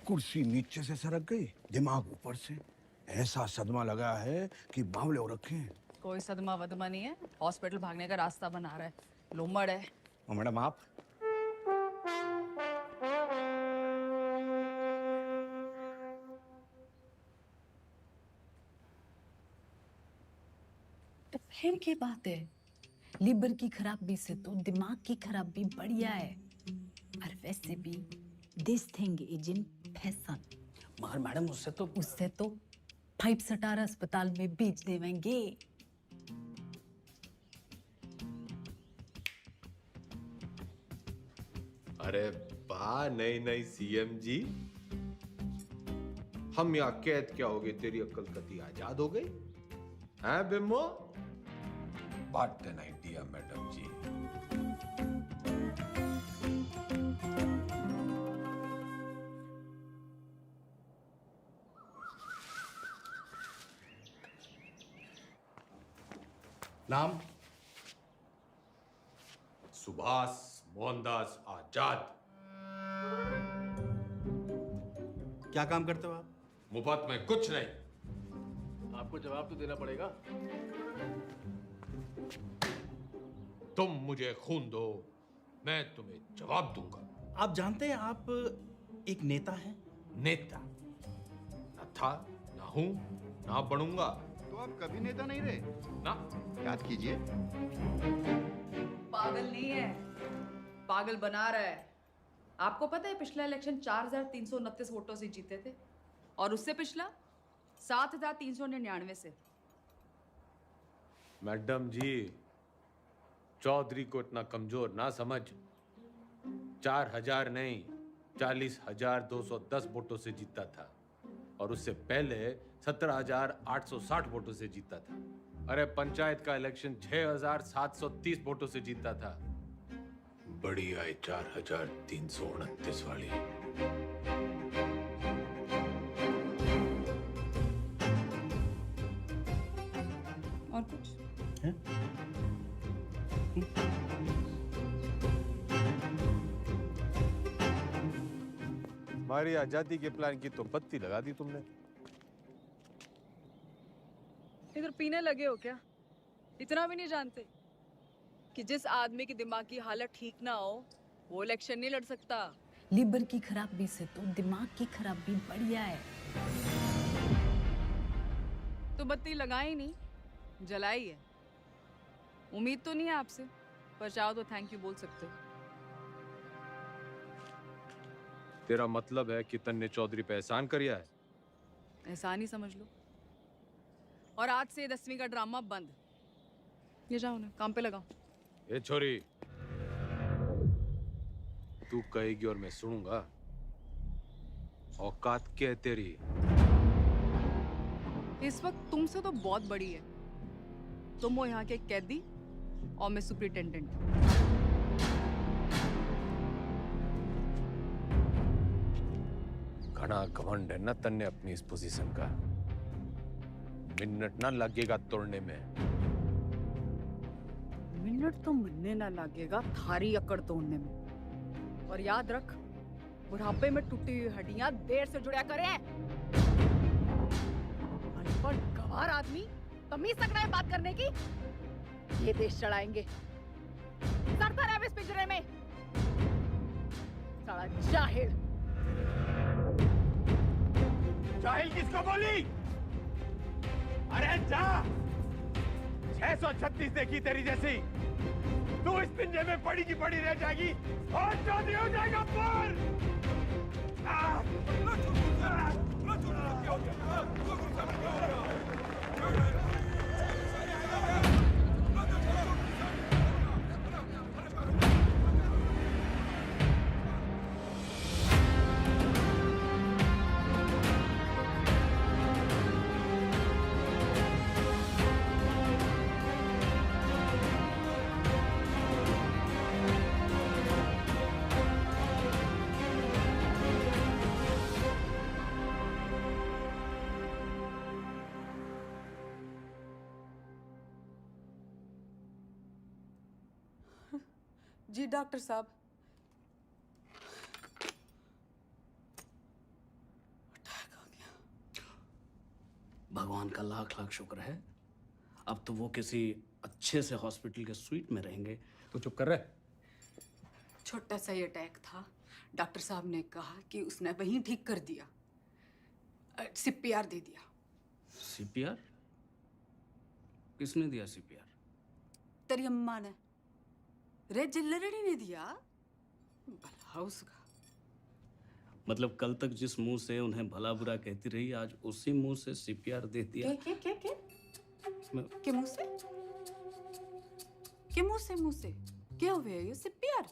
कुर्सी नीचे से सरक गई, दिमाग ऊपर से। ऐसा सदमा लगा है कि बावले हो रखे हैं। कोई सदमा वदमा नहीं है, हॉस्पिटल भागने का रास्ता बना रहा है, लोमड़ है। और मैडम आप? तो फिर क्या बात है, लीवर की खराबी से तो दिमाग की खराबी बढ़िया है। और वैसे भी this thing is in fashion. मगर मैडम उससे तो 5 स्टार अस्पताल में बेच देवेंगे। अरे वाह, नई नई सीएम जी। हम यहाँ कैद क्या हो गए, तेरी अक्ल कती आजाद हो गई हैं bimbo? What an idea madam जी। नाम? सुभाष मोहनदास आजाद। क्या काम करते हो आप? मुफ्त में कुछ नहीं। आपको जवाब तो देना पड़ेगा। तुम मुझे खून दो, मैं तुम्हें जवाब दूंगा। आप जानते हैं आप एक नेता हैं? नेता न था, ना हूं, ना बनूंगा। तो आप कभी नेता नहीं रहे ना। याद कीजिए। पागल नहीं है, पागल बना रहा है। आपको पता है पिछला इलेक्शन 4,329 वोटों से जीते थे और उससे पिछला 7,399 से। मैडम जी, चौधरी को इतना कमजोर ना समझ। 4,000 नहीं, 40,210 वोटों से जीता था और उससे पहले 17,860 वोटों से जीता था। अरे पंचायत का इलेक्शन 6,730 वोटों से जीता था। बड़ी आई 4,329 वाली। और कुछ? हमारी आजादी के प्लान की तो बत्ती लगा दी तुमने। इधर पीने लगे हो क्या? इतना भी नहीं जानते कि जिस आदमी की दिमाग की हालत ठीक ना हो वो इलेक्शन नहीं लड़ सकता। लीवर की खराबी से तो दिमाग की खराबी बढ़िया है। तो बत्ती लगाई नहीं, जलाई है। उम्मीद तो नहीं है आपसे, पर चाहो तो थैंक यू बोल सकते हो। तेरा मतलब है कि तन्ने चौधरी पे एहसान करिया है? एहसान ही समझ लो। और आज से 10वीं का ड्रामा बंद। ये जाओ ना, काम पे लगाओ। ए छोरी, तू कहेगी और मैं सुनूंगा। औकात क्या है तेरी? इस वक्त तुमसे तो बहुत बड़ी है। तुम हो यहाँ के कैदी और मैं सुपरिटेंडेंट। घना घमंड है ना तन्ने अपनी इस पोजीशन का। मिनट ना लगेगा तोड़ने में। मिनट तो मिलने ना लगेगा थारी अकड़ तोड़ने में। और याद रख, बुढ़ापे में टूटी हुई हड्डियां देर से जुड़ा करें। अनपढ़ गंवार आदमी तमीज तक नहीं बात करने की। ये देश चढ़ाएंगे। सड़ता रहे इस पिंजरे में। साला जाहिल। जाहिल किसको बोली? अरे जा! 636 देखी तेरी जैसी। तू इस पिंजरे में पड़ी की पड़ी रह जाएगी और चौधरी हो जाएगा पर। जी डॉक्टर साहब। भगवान का लाख लाख शुक्र है। अब तो वो किसी अच्छे से हॉस्पिटल के स्वीट में रहेंगे। तो चुप कर रहे। छोटा सा ही अटैक था। डॉक्टर साहब ने कहा कि उसने वहीं ठीक कर दिया। सीपीआर दे दिया। सीपीआर? किसने दिया सीपीआर? तेरी अम्मा ने। रे जिल्लरड़ी ने दिया। भला उसका। मतलब कल तक जिस मुंह से उन्हें भला बुरा कहती रही, आज उसी मुंह से सीपीआर दे दिया। के मुंह से? के मुंह से क्या हुआ ये सीपीआर?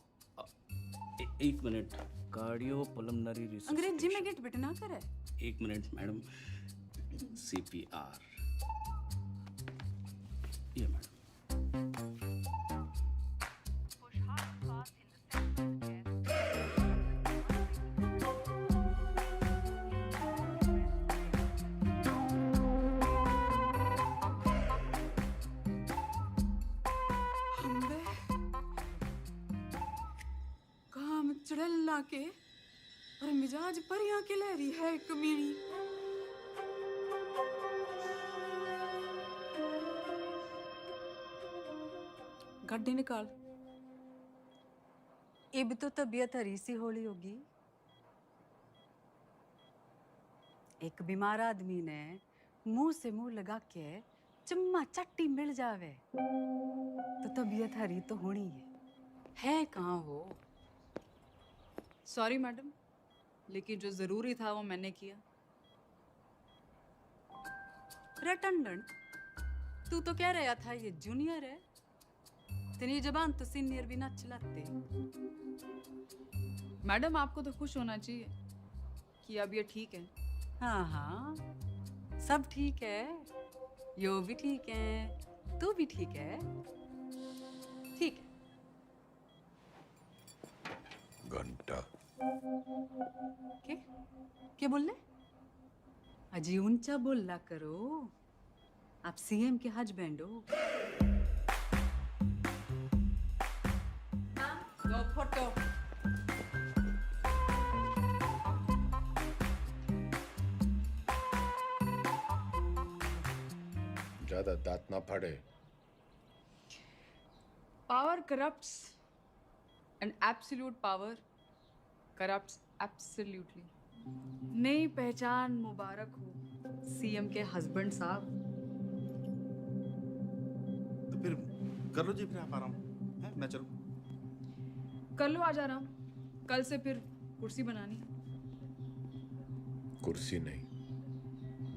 एक मिनट, कार्डियो पल्मोनरी रिसर्च। अंग्रेजी में गेट बिटना करे। एक मिनट मैडम, सीपीआर ये मैडम। काम चढ़ला के और मिजाज परियां के लहरी है कमीनी। गड्डी निकाल। ये भी तो तबीयत हरी सी होली होगी। एक बीमार आदमी ने मुंह से मुंह लगा के चम्मा चट्टी मिल जावे तो तबीयत हरी तो होनी है कहाँ हो? सॉरी मैडम, लेकिन जो जरूरी था वो मैंने किया। रटंडन, तू तो कह रहा था ये जूनियर है, तेरी जबान तो सीनियर भी ना चलाते। मैडम आपको तो खुश होना चाहिए कि अब ये ठीक है। हाँ हाँ, सब ठीक है, यो भी ठीक है, तू भी ठीक है। ठीक है। घंटा क्या बोल रहे? अजी ऊंचा बोला करो, आप सीएम के हस्बैंड हो। दो फोटो। ज्यादा दांत ना फाड़े। Power corrupts and absolute power corrupts absolutely. नई पहचान मुबारक हो सीएम के हस्बैंड साहब। तो फिर कर लो जी, फिर आप आराम है, मैं चलूं। कर लो आज आराम, कल से फिर कुर्सी बनानी। कुर्सी नहीं,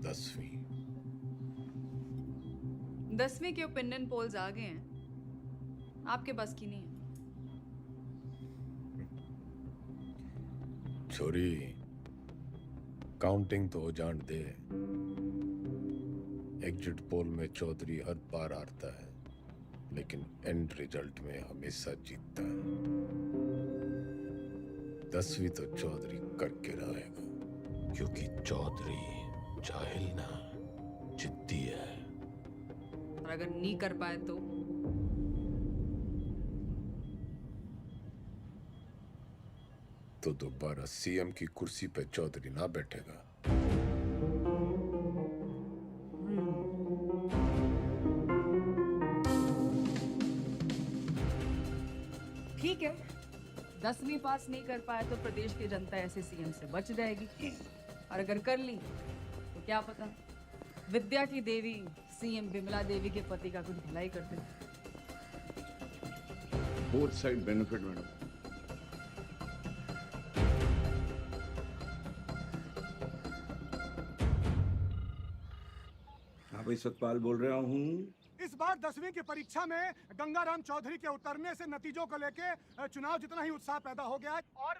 10वीं। 10वीं के ओपिनियन पोल्स आ गए हैं, आपके पास की नहीं है। छोरी, काउंटिंग तो जान दे। एग्जिट पोल में चौधरी हर बार हारता है, लेकिन एंड रिजल्ट में हमेशा जीतता है। 10वीं तो चौधरी करके रहेगा, क्योंकि चौधरी जाहिल ना, जिद्दी है। और अगर नहीं कर पाए तो दोबारा सीएम की कुर्सी पे चौधरी ना बैठेगा। ठीक है, 10वीं पास नहीं कर पाए तो प्रदेश की जनता ऐसे सीएम से बच जाएगी, और अगर कर ली तो क्या पता विद्या की देवी सीएम विमला देवी के पति का कुछ भलाई करते। Both side benefit madam. हाँ भाई, सतपाल बोल रहा हूँ। इस बार 10वीं की परीक्षा में गंगाराम चौधरी के उतरने से नतीजों को लेके चुनाव जितना ही उत्साह पैदा हो गया है, और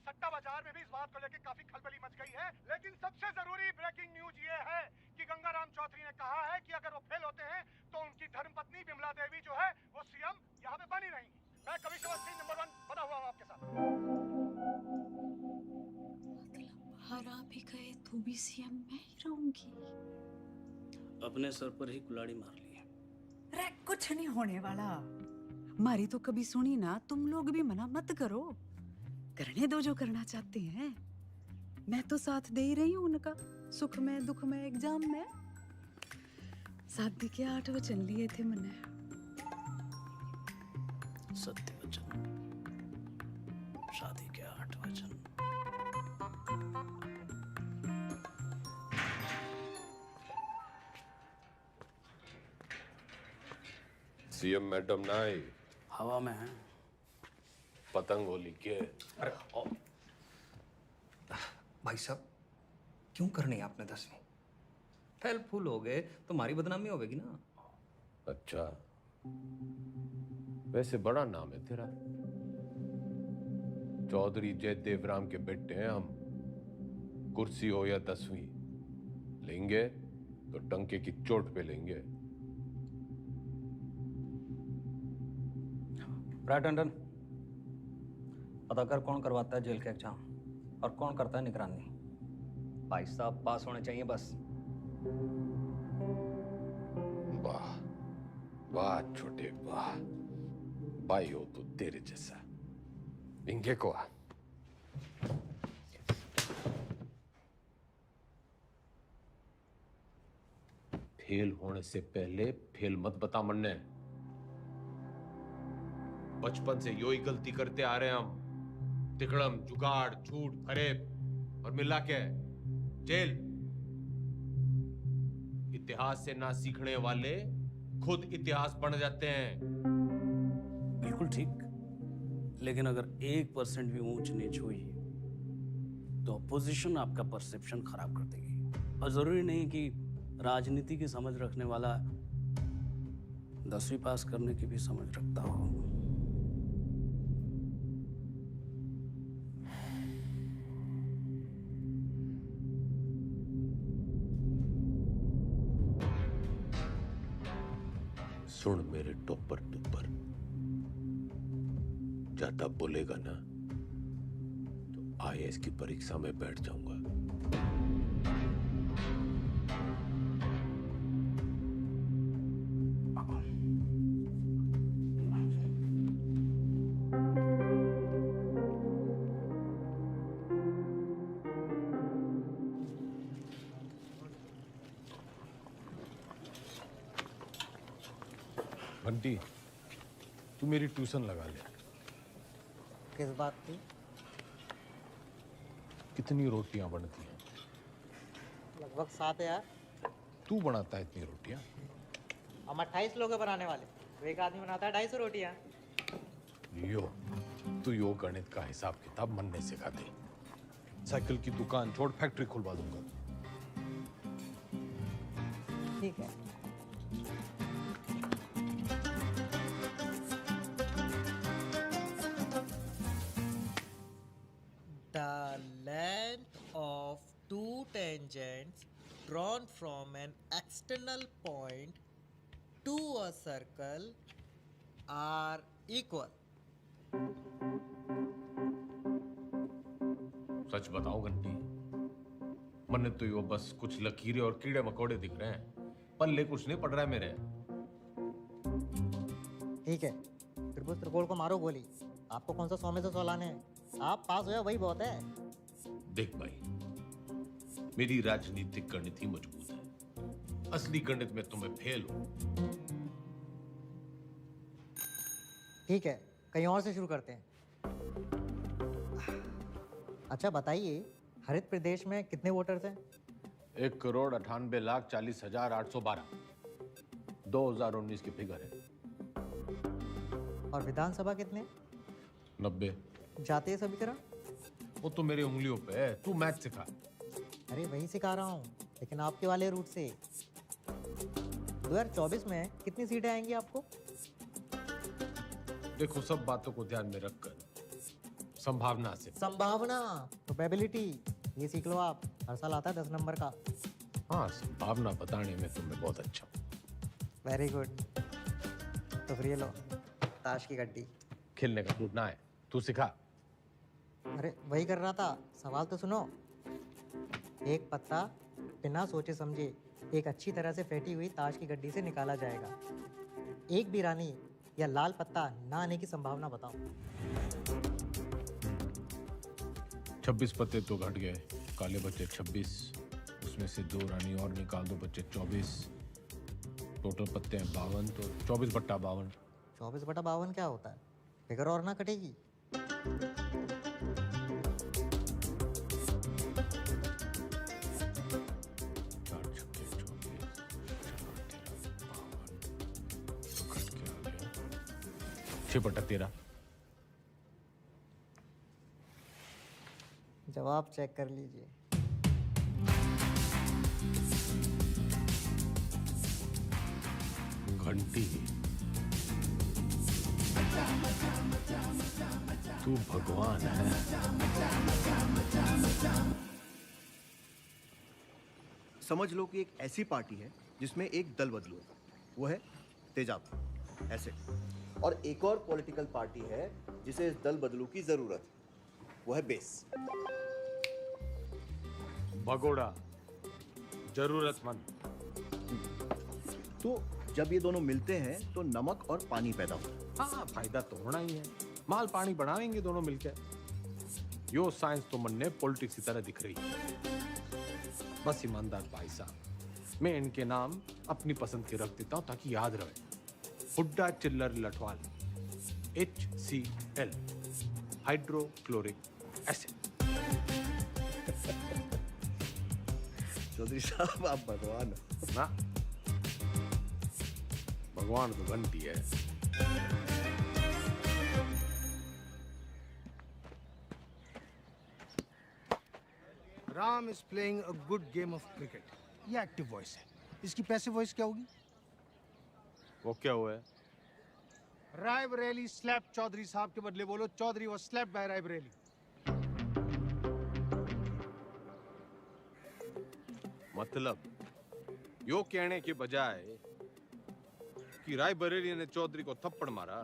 सट्टा बाजार में भी इस बात को लेके काफी खलबली मच गई है। लेकिन सबसे जरूरी ब्रेकिंग न्यूज ये है कि गंगाराम चौधरी ने कहा है कि अगर वो फेल होते हैं तो उनकी धर्मपत्नी विमला देवी जो है वो सीएम यहाँ पे बनी रहेंगी। मैं कमिश्नर सिंह नंबर 1 बना हुआ हूँ आपके साथ। हरा भी गए तो भी सीएम मैं ही रहूंगी। अपने सर पर ही कुल्हाड़ी मार ली। रे कुछ नहीं होने वाला, मारी तो कभी सुनी ना। तुम लोग भी मना मत करो, करने दो जो करना चाहते हैं। मैं तो साथ दे ही रही हूँ उनका, सुख में दुख में एग्जाम में। शादी के 8 वचन लिए थे मैंने। सत्य वचन, शादी के 8 वचन। सीएम मैडम ना आई, हवा में है। पतंग होली के। अरे भाई साहब क्यों करनी आपने 10वीं? फेल फूल हो गए तो हमारी बदनामी होगी ना। अच्छा, वैसे बड़ा नाम है तेरा। चौधरी जयदेव राम के बेटे हैं हम। कुर्सी हो या 10वीं, लेंगे तो टंके की चोट पे लेंगे। राइट टंडन, पता कर कौन करवाता है जेल का एग्जाम और कौन करता है निगरानी। भाई साहब पास होने चाहिए बस। वाह वाह छोटे वाह, भाई हो तो तेरे जैसा। इंगे को आ। फेल होने से पहले फेल मत बता मन्ने। बचपन से यो ही गलती करते आ रहे हैं हम। तिकड़म, जुगाड़, झूठ, फरेब और मिला के जेल। इतिहास से ना सीखने वाले खुद इतिहास बन जाते हैं। बिल्कुल ठीक, लेकिन अगर 1% भी ऊंच नीच हुई तो अपोजिशन आपका परसेप्शन खराब कर देगी। और जरूरी नहीं कि राजनीति की समझ रखने वाला 10वीं पास करने की भी समझ रखता हो। सुन मेरे टोपर टुपर, ज्यादा बोलेगा ना तो IAS की परीक्षा में बैठ जाऊंगा। बंटी, तू मेरी ट्यूशन लगा ले। किस बात की? कितनी रोटियां बनती हैं? लगभग 7 यार। तू बनाता है इतनी रोटियां? हम 28 लोग हैं बनाने वाले, तो एक आदमी बनाता है 250 रोटियां। तू यो गणित का हिसाब किताब मनने सिखा दे। साइकिल की दुकान छोड़ फैक्ट्री खुलवा दूंगा। ठीक है। The length of two tangents drawn from an external point to a circle are equal. सच बताओ घंटी, मन्ने तो यो बस कुछ लकीरें और कीड़े मकोड़े दिख रहे हैं, पल्ले कुछ नहीं पड़ रहा है मेरे। ठीक है, त्रिभुज त्रिकोण को मारो गोली। आपको कौन सा 100 में से 100 लाने हैं? आप पास हो या वही बहुत है। देख भाई, मेरी राजनीतिक गणित ही मजबूत है। असली गणित में तुम्हें फेल हो। ठीक है, कहीं और से शुरू करते हैं। अच्छा बताइए, हरित प्रदेश में कितने वोटर्स हैं? 1,98,40,812। 2019 की फिगर है। और विधानसभा कितने? 90। जातीय समीकरण? वो तो मेरी उंगलियों पे है, तू मैथ सिखा। अरे वही सिखा रहा हूँ, लेकिन आपके वाले रूट से। 2024 में कितनी सीटें आएंगी आपको? देखो, सब बातों को ध्यान में रखकर संभावना से। संभावना, प्रोबेबिलिटी, ये सीख लो आप। हर साल आता है 10 नंबर का। हाँ, संभावना बताने में तुम्हें बहुत अच्छा। Very good. तो फिर ये लो, ताश की गड्डी। खेलने का मूड ना है, तू सिखा। अरे वही कर रहा था, सवाल तो सुनो। एक पत्ता बिना सोचे समझे एक अच्छी तरह से फेंटी हुई ताश की गड्डी से निकाला जाएगा। एक भी रानी या लाल पत्ता ना आने की संभावना बताओ। 26 पत्ते तो घट गए, काले बच्चे 26, उसमें से 2 रानी और निकाल दो, बच्चे 24। टोटल पत्ते हैं 52, तो 24/52। 24/52 क्या होता है? फिगर और ना कटेगी। जवाब चेक कर लीजिए। घंटी, तू भगवान है। समझ लो कि एक ऐसी पार्टी है जिसमें एक दल बदलू है, वो है तेजाब, ऐसे। और एक और पॉलिटिकल पार्टी है जिसे इस दल बदलू की जरूरत है, वो है बेस। भगोड़ा, जरूरतमंद। तो जब ये दोनों मिलते हैं तो नमक और पानी पैदा होता है। हाँ, फायदा तो होना ही है। माल पानी बढ़ाएंगे दोनों मिलकर। यो साइंस तो मन ने पॉलिटिक्स की तरह दिख रही है। बस ईमानदार भाई साहब, मैं इनके नाम अपनी पसंद के रख देता हूं ताकि याद रहे। Hooda Chillar Lathwal, HCl, hydrochloric acid. Chaudhary साहब आप भगवान हो ना। भगवान तो घंटी है। Ram is playing a good game of cricket. ये एक्टिव वॉइस है। इसकी पैसिव वॉइस क्या होगी? वो क्या हुआ है? रायबरेली स्लैप चौधरी साहब के बदले बोलो Chaudhary was slapped by Raebareli. मतलब यो कहने के बजाय कि रायबरेली ने चौधरी को थप्पड़ मारा,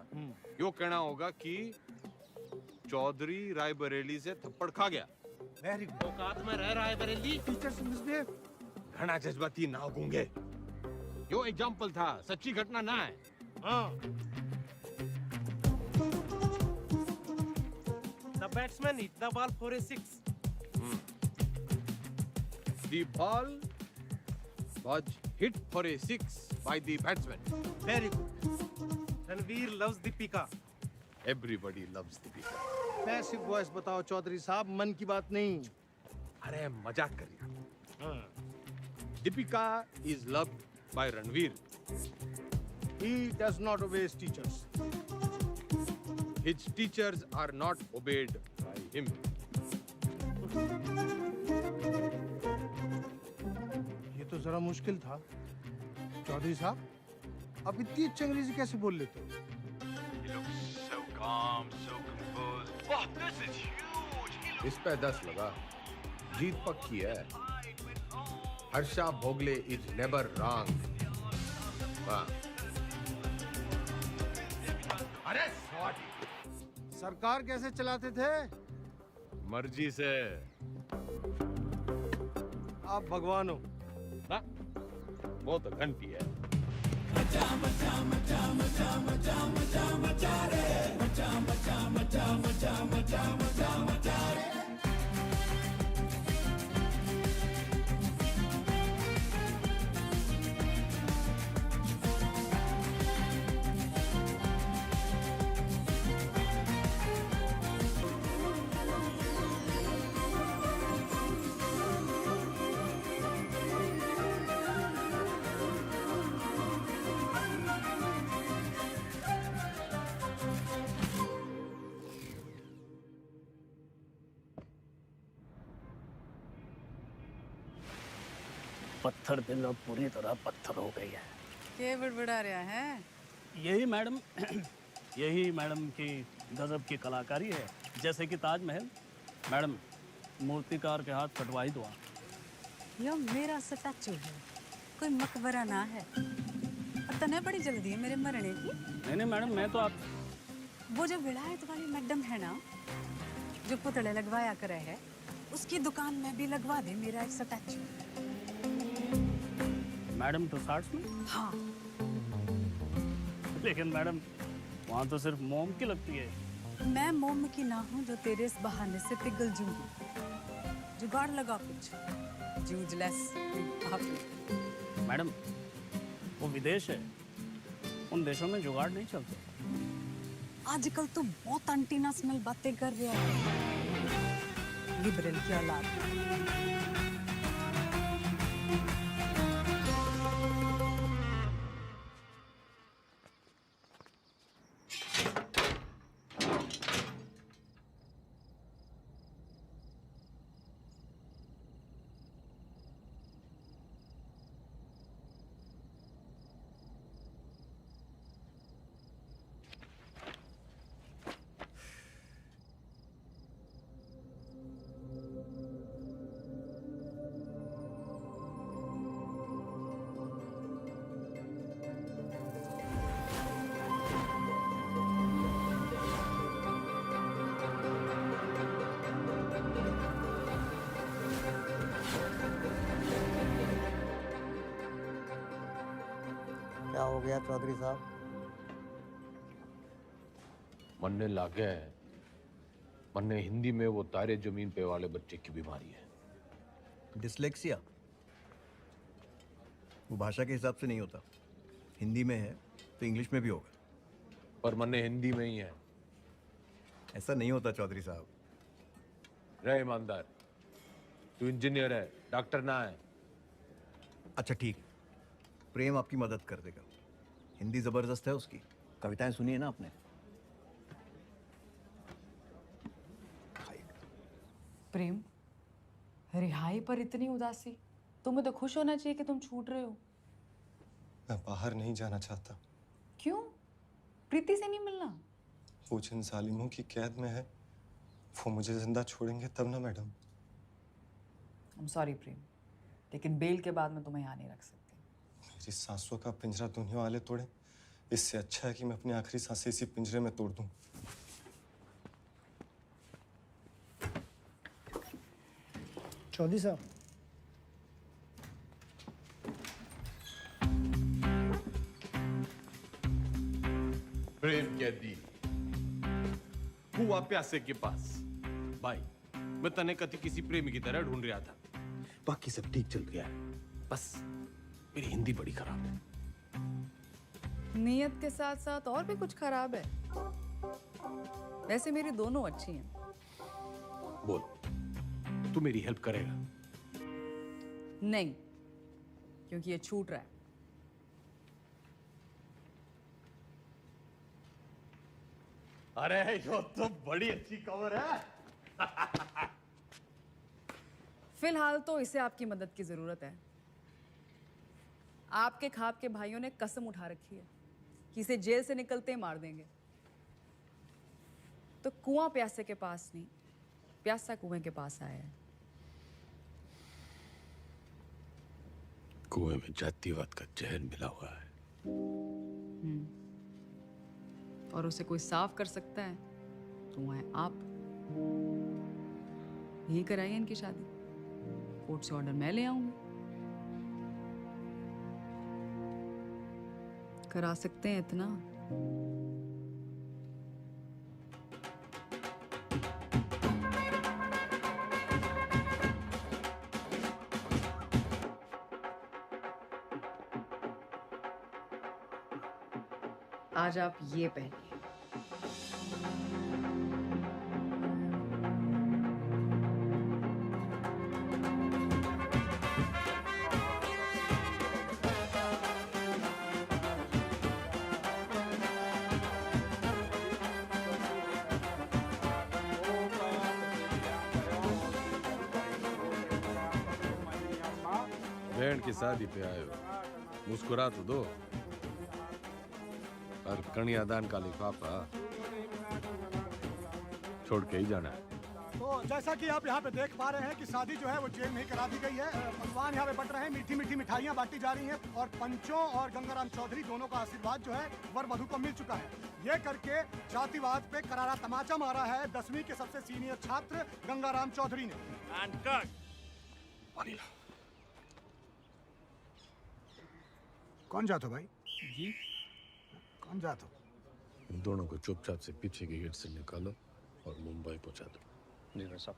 यो कहना होगा कि चौधरी रायबरेली से थप्पड़ खा गया। Very good. औकात में रह रायबरेली। Teachers misbehave. घना जज्बाती ना गूंगे। यो एग्जाम्पल था, सच्ची घटना ना है। हाँ। The batsman hit the ball for a 6. The ball was hit for a 6 by the batsman. Very good. Ranveer loves Deepika. Everybody loves Deepika. Passive voice बताओ चौधरी साहब, मन की बात नहीं। अरे मजाक कर रहा। Deepika is loved by Ranveer. He does not obey his teachers. His teachers are not obeyed by him. ये तो जरा मुश्किल था। चौधरी साहब, आप इतनी अच्छी अंग्रेजी कैसे बोल लेते हो? He looks so calm, so composed. Wow, this is huge. इस पे 10 लगा। जीत पक्की है। Harsha Bhogle is never wrong. वाह। अरे सरकार कैसे चलाते थे? मर्जी से। आप भगवान हो। ना? वो तो घंटी है। पत्थर दिल अब पूरी तरह पत्थर हो गई है। क्या बड़बड़ा रहा है? यही मैडम यही मैडम की गजब की कलाकारी है। जैसे कि ताजमहल, मैडम मूर्तिकार के हाथ कटवाई दो। यो मेरा स्टैचू है, कोई मकबरा ना है। और तने बड़ी जल्दी है मेरे मरने की। नहीं मैडम, मैं तो आप वो जो विलायत वाली मैडम है ना, जो पुतले लगवाया करे है, उसकी दुकान में भी लगवा दे मेरा एक स्टैचू। मैडम टुसार्ट्स में? हाँ। लेकिन मैडम वहाँ तो सिर्फ मोम की लगती है। मैं मोम की ना हूँ जो तेरे इस बहाने से पिघल जूंगी। जुगाड़ लगा कुछ। जूझलेस। मैडम वो विदेश है, उन देशों में जुगाड़ नहीं चलते। आजकल तो बहुत एंटीनेशनल बातें कर रहा है। लिबरल की औलाद। हो गया चौधरी साहब? मरने लागे है। मन्ने हिंदी में वो तारे जमीन पे वाले बच्चे की बीमारी है। डिसलेक्सिया? वो भाषा के हिसाब से नहीं होता। हिंदी में है तो इंग्लिश में भी होगा। पर मन्ने हिंदी में ही है। ऐसा नहीं होता चौधरी साहब। रहे ईमानदार, तू इंजीनियर है, डॉक्टर ना है। अच्छा ठीक, प्रेम आपकी मदद कर देगा। हिंदी जबरदस्त है उसकी। कविताएं सुनी है ना आपने? प्रेम, रिहाई पर इतनी उदासी? तुम्हें तो खुश होना चाहिए कि तुम छूट रहे हो। मैं बाहर नहीं जाना चाहता। क्यों? प्रीति से नहीं मिलना? वो जिन जालिमों की कैद में है वो मुझे जिंदा छोड़ेंगे तब ना मैडम। I'm sorry प्रेम, लेकिन बेल के बाद मैं तुम्हें यहाँ नहीं रख सकती। मेरी सांसों का पिंजरा दुनिया वाले तोड़े, इससे अच्छा है कि मैं अपनी आखिरी सांसें इसी पिंजरे में तोड़ दूं। चौधरी साहब, प्रेम कैदी हुआ प्यासे के पास। भाई, मैं तने कति किसी प्रेमी की तरह ढूंढ रहा था। बाकी सब ठीक चल गया है, बस मेरी हिंदी बड़ी खराब है। नियत के साथ साथ और भी कुछ खराब है? वैसे मेरी दोनों अच्छी हैं। बोल, तू मेरी हेल्प करेगा? नहीं, क्योंकि ये छूट रहा है। अरे यो तो बड़ी अच्छी खबर है। फिलहाल तो इसे आपकी मदद की जरूरत है। आपके खाप के भाइयों ने कसम उठा रखी है कि इसे जेल से निकलते ही मार देंगे। तो कुआं प्यासे के पास नहीं, प्यासा कुएं के पास आया है। कुएं में जातिवाद का जहर मिला हुआ है। और उसे कोई साफ कर सकता है तो वो है आप। यही कराइए इनकी शादी। कोर्ट से ऑर्डर मैं ले आऊंगी। करा सकते हैं इतना? आज आप ये पहनिए। बहन की शादी पे आए हो, मुस्कुरा तो दो। और कन्यादान का लिफाफा छोड़ के ही जाना है। तो जैसा कि आप यहाँ पे देख पा रहे हैं कि शादी जो है वो जेल में ही करा दी गई है। पकवान यहाँ पे बट रहे हैं, मीठी मीठी मिठाइयाँ बांटी जा रही हैं और पंचों और गंगाराम चौधरी दोनों का आशीर्वाद जो है वर वधू को मिल चुका है। ये करके जातिवाद पे करारा तमाचा मारा है 10वीं के सबसे सीनियर छात्र गंगाराम चौधरी ने। कौन जातो भाई? जी कौन जातो? इन दोनों को चुपचाप से पीछे के गेट से निकालो और मुंबई पहुंचा दो। जी भाई साहब।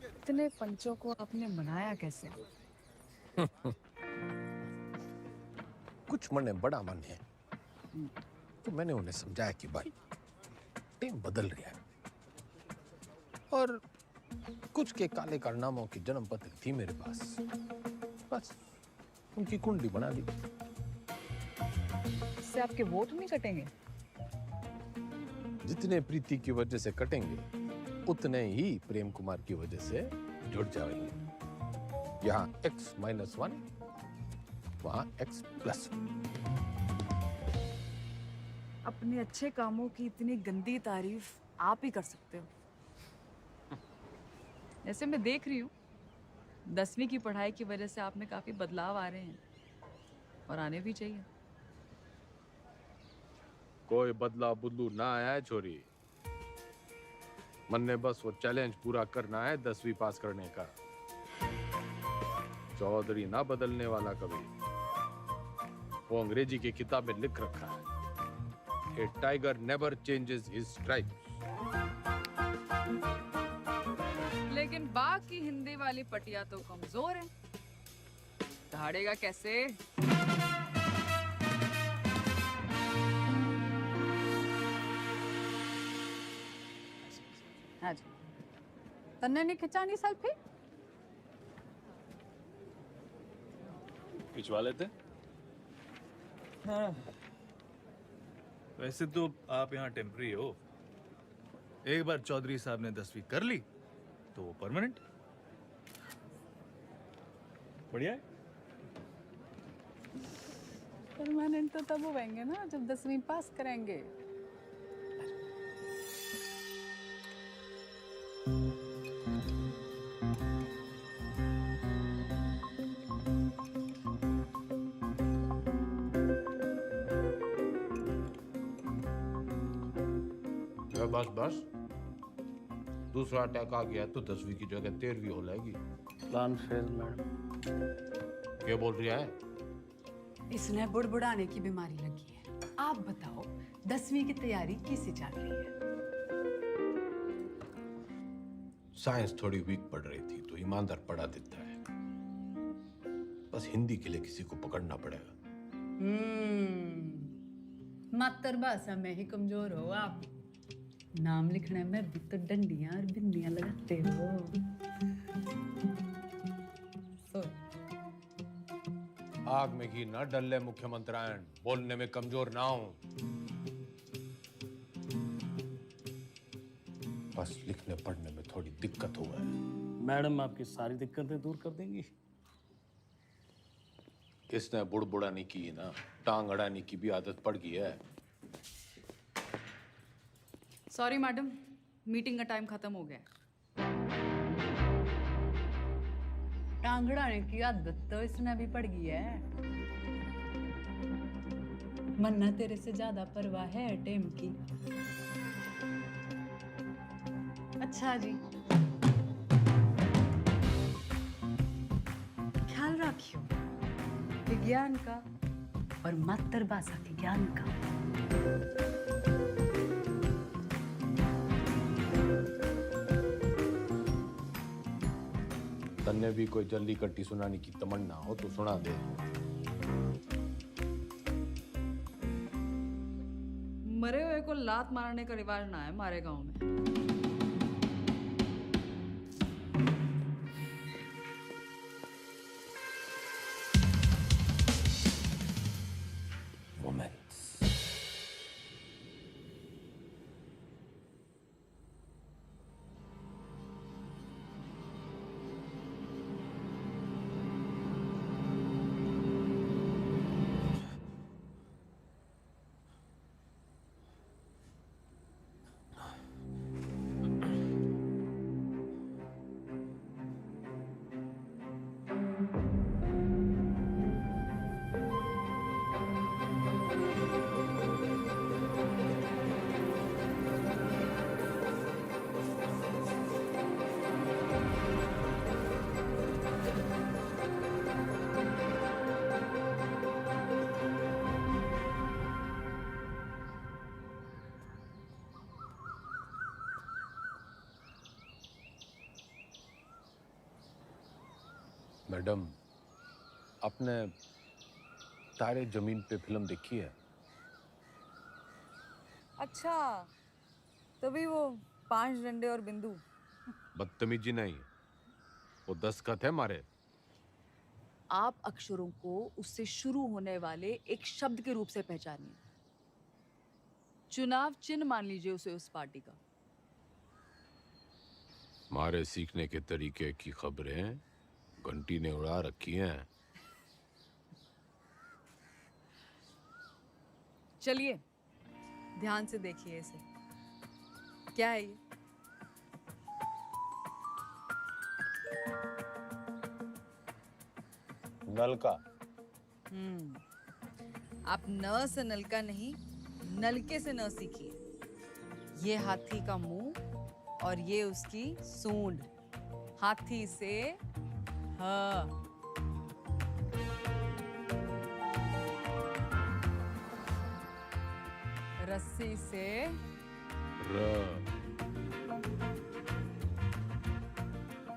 इतने पंचों को आपने मनाया कैसे? कुछ मन में बड़ा मन है, तो मैंने उन्हें समझाया कि भाई टीम बदल रही है और कुछ के काले कारनामों की जन्म पत्र थी मेरे पास, बस उनकी कुंडली बना दी। इससे आपके वोट नहीं कटेंगे? जितने प्रीति की वजह से कटेंगे उतने ही प्रेम कुमार की वजह से जुड़ जाएंगे। यहाँ X-1, वहाँ X+1। अपने अच्छे कामों की इतनी गंदी तारीफ आप ही कर सकते हो। जैसे मैं देख रही हूँ 10वीं की पढ़ाई की वजह से आप में काफी बदलाव आ रहे हैं और आने भी चाहिए। कोई बदला बुदलू ना आया है छोरी। मन ने बस वो चैलेंज पूरा करना है 10वीं पास करने का। चौधरी ना बदलने वाला कभी। वो अंग्रेजी की किताब में लिख रखा है, a tiger never changes his stripes. लेकिन बाघ की हिंदी वाली पटिया तो कमजोर है, दहाड़ेगा कैसे? हाँ जी, तन्ने नहीं खिंचानी सेल्फी? खिंचवा लेते। हाँ। वैसे तो आप यहाँ टेम्पररी हो। एक बार चौधरी साहब ने 10वीं कर ली तो वो परमानेंट। बढ़िया है। परमानेंट तो तब होंगे ना जब 10वीं पास करेंगे। बस बस, दूसरा अटैक आ गया तो 10वीं की जगह 13वीं हो जाएगी। Plan fail madam. क्या बोल रही है? इसने बुड़बुड़ाने की बीमारी लगी है। आप बताओ 10वीं की तैयारी कैसे चल रही है? साइंस थोड़ी वीक पड़ रही थी तो ईमानदार पढ़ा देता है। बस हिंदी के लिए किसी को पकड़ना पड़ेगा। मातृभाषा में ही कमजोर हो आप। नाम लिखने में भी तो डंडियां और बिंदियां लगाते हो। आग में घी न डल्ले मुख्यमंत्रियान, बोलने में कमजोर ना हो। बस लिखने पढ़ने में थोड़ी दिक्कत हुआ है। मैडम आपकी सारी दिक्कतें दूर कर देंगी। इसने बुड़बुड़ाने की ना, टांग अड़ाने की भी आदत पड़ गई है। सॉरी मैडम, मीटिंग का टाइम खत्म हो गया। टांगड़ाने की आदत तो इसने भी पड़ गई है। मन्ना तेरे से ज्यादा परवाह है टेम की। अच्छा जी, ख्याल रखियो विज्ञान का और मातृभाषा के ज्ञान का। तन्ने भी कोई जल्दी कट्टी सुनाने की तमन्ना हो तो सुना दे। मरे हुए को लात मारने का रिवाज ना है हमारे गांव में। मैडम, आपने तारे जमीन पे फिल्म देखी है? अच्छा, तभी वो 5 डंडे और बिंदु। बदतमीजी नहीं, वो दस्तखत है मारे। आप अक्षरों को उससे शुरू होने वाले एक शब्द के रूप से पहचानिए। चुनाव चिन्ह मान लीजिए उसे उस पार्टी का। मारे सीखने के तरीके की खबरें घंटी ने उड़ा रखी हैं। चलिए ध्यान से देखिए इसे। क्या है ये? नलका। आप न से नलका नहीं, नलके से न सीखिए। ये हाथी का मुंह और ये उसकी सूंड। हाथी से ह, रस्सी से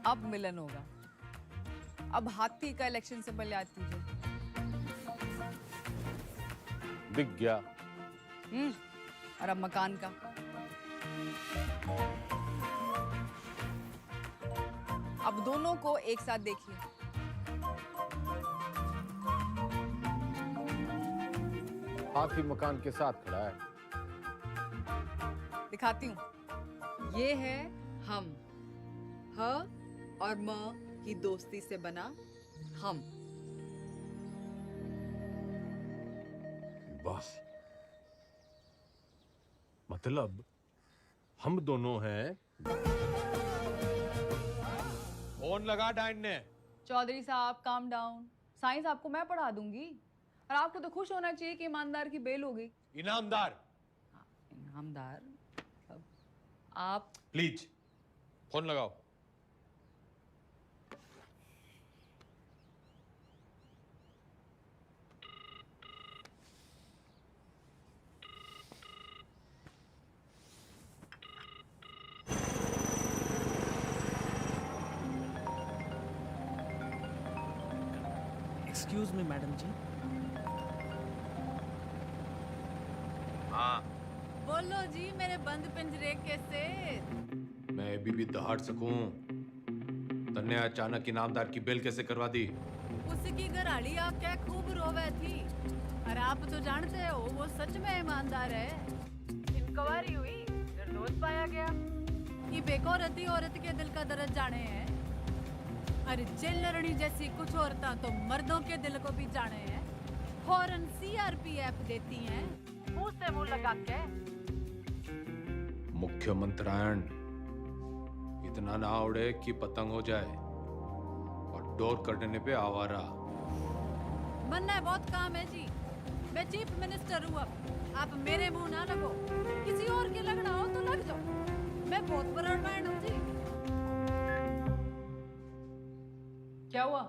अब मिलन होगा। अब हाथी का इलेक्शन सिंबल याद कीजिए। दिख गया। और अब मकान का। अब दोनों को एक साथ देखिए। हाथी मकान के साथ खड़ा है। दिखाती हूँ। ये है हम, ह और म की दोस्ती से बना हम। बस मतलब हम दोनों हैं। फोन लगा डाइन ने। चौधरी साहब काम डाउन। साइंस आपको मैं पढ़ा दूंगी और आपको तो खुश होना चाहिए कि ईमानदार की बेल हो गई। इनामदार। इनामदार आप प्लीज फोन लगाओ। एक्सक्यूज मी मैडम जी। हाँ बोलो जी मेरे बंद पिंजरे के सेठ। मैं अभी भी दहाड़ सकूं। तन्ने अचानक इनामदार की बेल कैसे करवा दी? उसकी घराड़ी आप क्या खूब रोवे थी। और आप तो जानते हो वो सच में ईमानदार है। इंक्वायरी हुई, निर्दोष पाया गया। ये बेकौरती औरत के दिल का दर्द जाने हैं। अरे जेल लड़नी जैसी कुछ औरतां तो मर्दों के दिल को भी जाने हैं। फौरन सीआरपीएफ देती हैं मुंह से मुंह लगा के। मुख्यमंत्रायण इतना ना उड़े कि पतंग हो जाए और डोर कटने पे आवारा। बनना बहुत काम है जी। मैं चीफ मिनिस्टर हूँ। अब आप मेरे मुंह ना लगो। किसी और के लगना हो तो लग जाओ। मैं बहुत ब्रॉडमाइंड हूँ जी। क्या हुआ?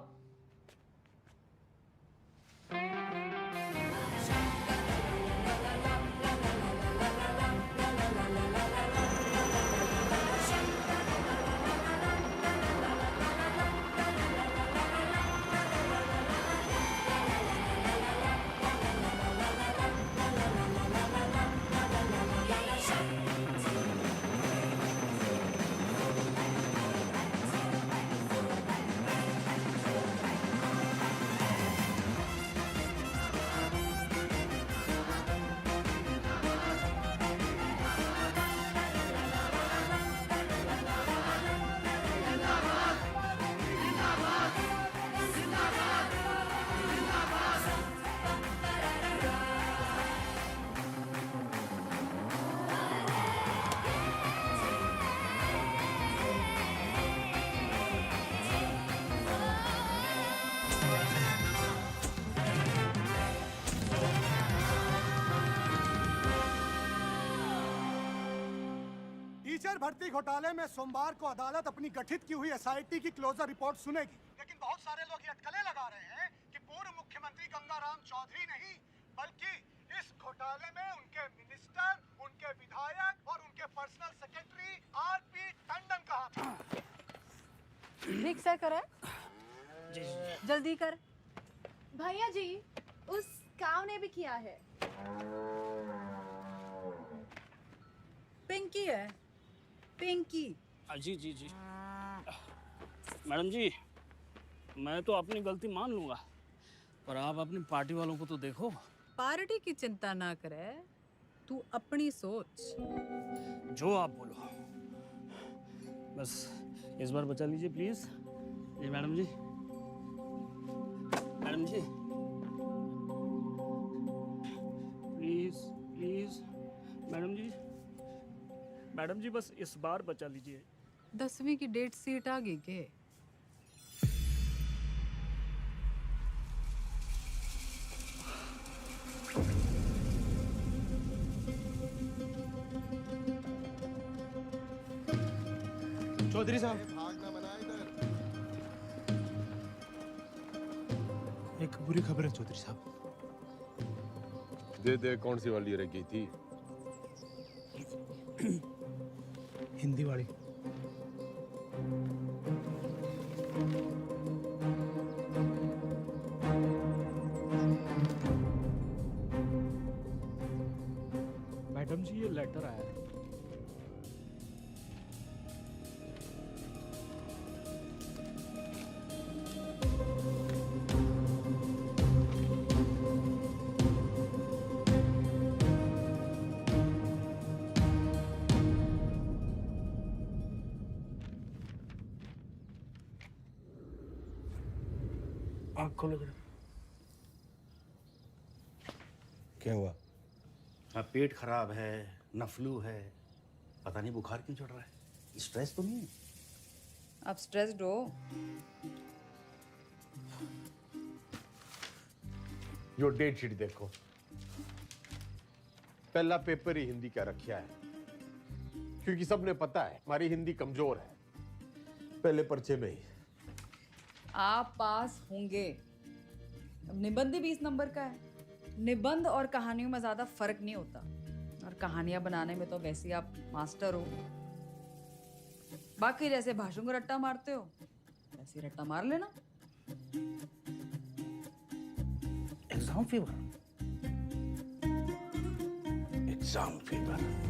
टीचर भर्ती घोटाले में सोमवार को अदालत अपनी गठित की हुई एसआईटी की क्लोजर रिपोर्ट सुनेगी। लेकिन बहुत सारे लोग ये अटकलें लगा रहे हैं कि पूर्व मुख्यमंत्री गंगाराम चौधरी नहीं बल्कि इस घोटाले में उनके मिनिस्टर, उनके विधायक और उनके पर्सनल सेक्रेटरी आरपी टंडन का हाथ है। रिक्शा करे जल्दी कर। भैया जी उस काव ने भी किया है। पिंकी है पिंकी। जी जी जी मैडम जी, मैं तो अपनी गलती मान लूंगा, पर आप अपनी पार्टी वालों को तो देखो। पार्टी की चिंता ना करे, तू अपनी सोच। जो आप बोलो, बस इस बार बचा लीजिए प्लीज। जी मैडम जी, मैडम जी प्लीज प्लीज मैडम जी, मैडम जी बस इस बार बचा लीजिए। 10वीं की डेट सीट आ गई के? चौधरी साहब, एक बुरी खबर है चौधरी साहब। दे कौन सी वाली रह गई थी? हिंदी वाली। मैडम जी ये लेटर आया है। आँख खोलो जरा। क्या हुआ? हाँ, पेट खराब है, न फ्लू है, पता नहीं बुखार क्यों चढ़ रहा है। स्ट्रेस तो नहीं है? आप स्ट्रेस्ड हो? यो डेट शीट देखो, पहला पेपर ही हिंदी का रखा है, क्योंकि सबने पता है हमारी हिंदी कमजोर है। पहले पर्चे में ही आप पास होंगे। अब निबंध ही 20 नंबर का है। निबंध और कहानियों में ज्यादा फर्क नहीं होता, और कहानियां बनाने में तो वैसे ही आप मास्टर हो। बाकी जैसे भाषण को रट्टा मारते हो वैसे ही रट्टा मार लेना। Exam fever. Exam fever.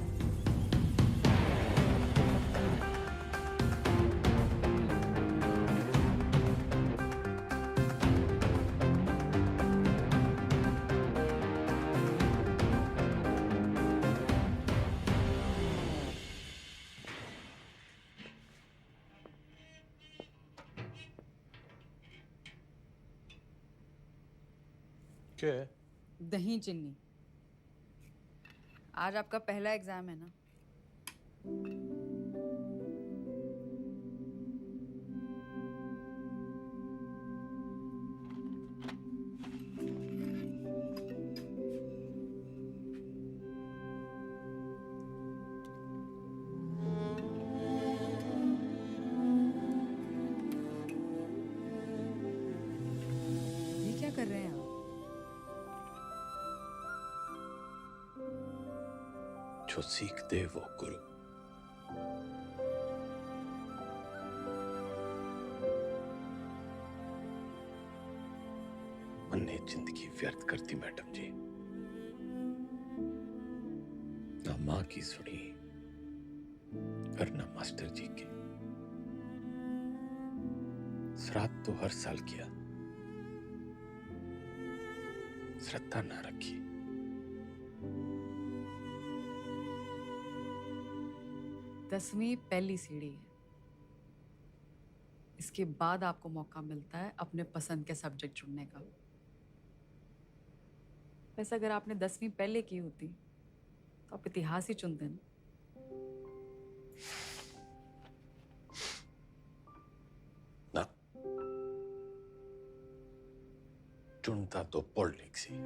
क्या है? दही चिन्नी। आज आपका पहला एग्जाम है ना? ये क्या कर रहे हैं आप? जो सीखते वो गुरु। मैंने जिंदगी व्यर्थ कर दी मैडम जी, ना माँ की सुनी और ना मास्टर जी की। श्राद्ध तो हर साल किया, श्रद्धा ना रखी। दसवीं पहली सीढ़ी है। इसके बाद आपको मौका मिलता है अपने पसंद के सब्जेक्ट चुनने का। वैसे अगर आपने 10वीं पहले की होती तो आप इतिहास ही चुनते ना। ना, चुनता तो politics he.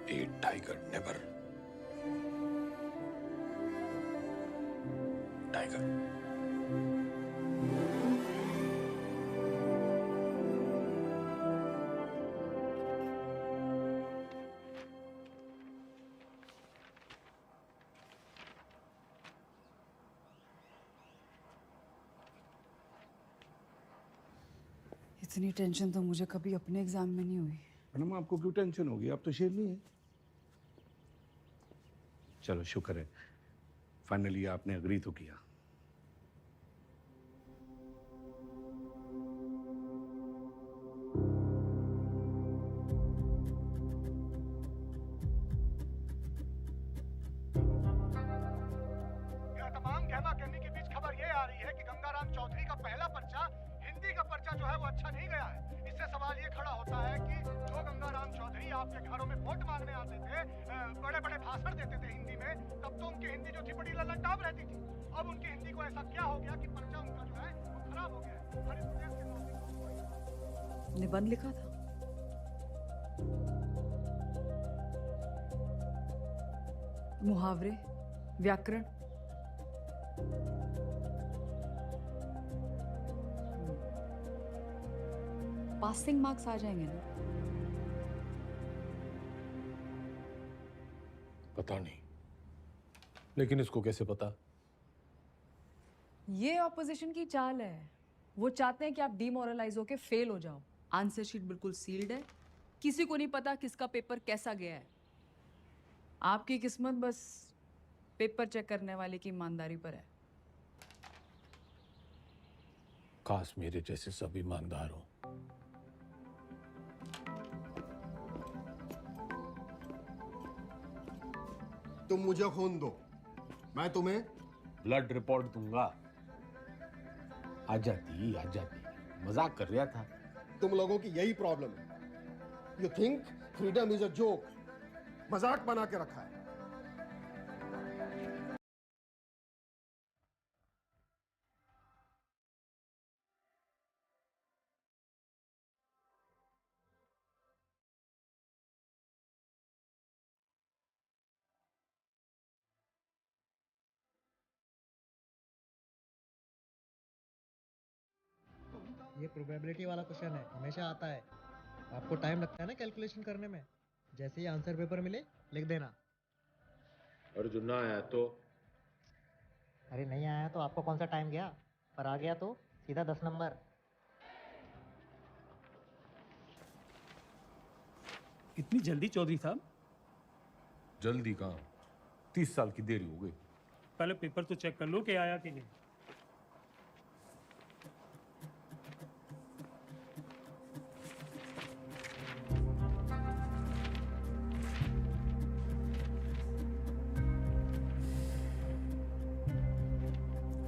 A tiger never. Tiger. इतनी टेंशन तो मुझे कभी अपने एग्जाम में नहीं हुई। मैडम आपको क्यों टेंशन होगी? आप तो शेरनी है। चलो शुक्र है, फाइनली आपने अग्री तो किया। यह तमाम कहमा कहमी के बीच खबर ये आ रही है कि गंगाराम चौधरी का पहला पर्चा, हिंदी का पर्चा जो है वो अच्छा नहीं गया है। इससे सवाल ये खड़ा होता है कि जो गंगाराम चौधरी आपके घरों में वोट मांगने आते थे, बड़े बड़े भाषण देते थे हिंदी में, तब तो उनकी हिंदी जो थी बड़ी लल्लनटाप रहती थी। अब उनकी हिंदी को ऐसा क्या हो गया कि पर्चा उनका जो है वो खराब हो गया है। हर इस प्रदेश के नागरिक निबंध लिखा था। मुहावरे, व्याकरण, पासिंग मार्क्स आ जाएंगे ना। पता नहीं, लेकिन इसको कैसे पता? ये ऑपोजिशन की चाल है। वो चाहते हैं कि आप डिमोरलाइज होके फेल हो जाओ। आंसर शीट बिल्कुल सील्ड है, किसी को नहीं पता किसका पेपर कैसा गया है। आपकी किस्मत बस पेपर चेक करने वाले की ईमानदारी पर है। काश मेरे जैसे सब ईमानदार हो। तुम मुझे खून दो, मैं तुम्हें ब्लड रिपोर्ट दूंगा। आ जाती, मजाक कर रहा था। तुम लोगों की यही प्रॉब्लम है। You think freedom is a joke, मजाक बना के रखा है। ये प्रोबेबिलिटी वाला क्वेश्चन है, हमेशा आता है। आपको टाइम लगता है ना कैलकुलेशन करने में। जैसे ही आंसर पेपर मिले लिख देना। और जो ना आया तो? अरे नहीं आया तो आपको कौन सा टाइम गया, पर आ गया तो सीधा 10 नंबर। इतनी जल्दी चौधरी साहब? जल्दी कहाँ, 30 साल की देरी हो गई। पहले पेपर तो चेक कर लो कि आया कि नहीं।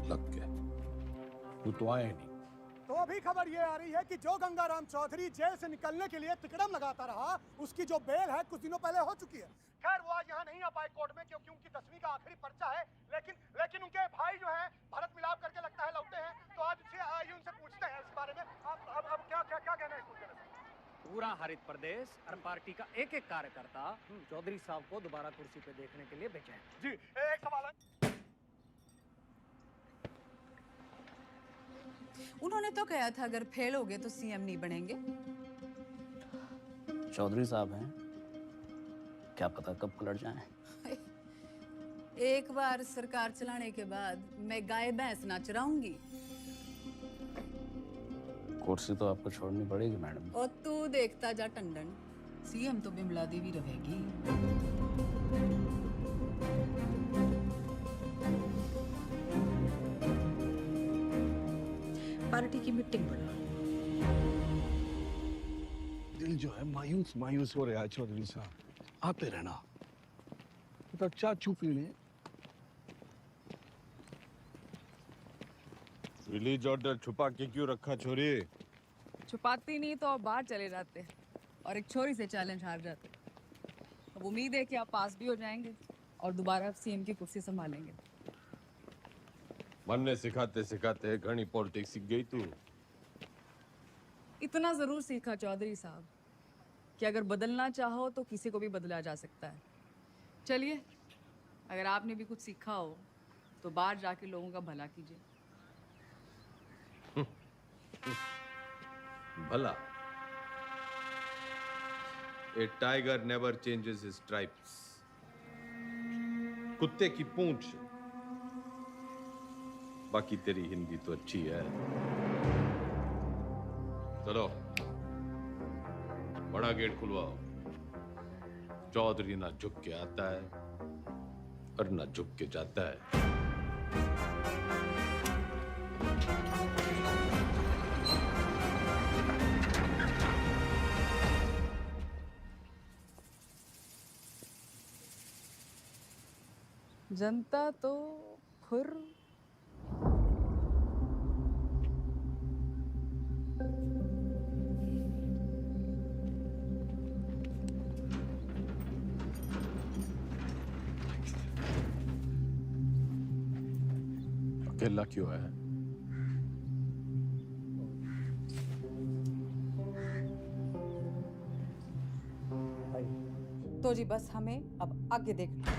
लग गया, वो तो आया नहीं। तो अभी खबर ये आ रही है कि जो गंगाराम चौधरी जेल से निकलने के लिए तिकड़म लगाता रहा, उसकी जो बेल है कुछ दिनों पहले हो चुकी है। खैर वो आज यहाँ नहीं आ पाए कोर्ट में, क्योंकि उनकी 10वीं का आखिरी पर्चा है। लेकिन उनके भाई जो हैं भारत मिलाप करके लगता है लौटे हैं, तो आज आइए उनसे पूछते हैं इस बारे में। अब क्या कहना है इसको? पूरा हरित प्रदेश और पार्टी का एक एक कार्यकर्ता चौधरी साहब को दोबारा कुर्सी पे देखने के लिए बेचैन। जी एक सवाल है। उन्होंने तो कहा था अगर फेल हो गए तो सीएम नहीं बनेंगे। चौधरी साहब हैं, क्या पता कब पलट जाएं। एक बार सरकार चलाने के बाद मैं गाय भैंस ना चराऊंगी। कुर्सी तो आपको छोड़नी पड़ेगी मैडम। और तू देखता जा टंडन, सीएम तो बिमला देवी रहेगी। पार्टी की मीटिंग बुला। दिल जो है मायूस मायूस हो रहा है चौधरी साहब, आते रहना। तो चाय चू पी लें। रिलीज ऑर्डर छुपा के क्यों रखा छोरी? छुपाती नहीं तो आप बाहर चले जाते और एक छोरी से चैलेंज हार जाते। अब उम्मीद है कि आप पास भी हो जाएंगे और दोबारा सीएम की कुर्सी संभालेंगे। मन ने सिखाते सिखाते घनी पॉलिटिक्स सीख गई तू। इतना जरूर सीखा चौधरी साहब कि अगर बदलना चाहो तो किसी को भी बदला जा सकता है। चलिए, अगर आपने भी कुछ सीखा हो तो बाहर जाके लोगों का भला कीजिए। भला? A tiger never changes his stripes. कुत्ते की पूंछ। बाकी तेरी हिंदी तो अच्छी है। चलो बड़ा गेट खुलवाओ। चौधरी ना झुक के आता है और ना झुक के जाता है। जनता तो खुर। अकेला क्यों है? तो जी बस हमें अब आगे देखना।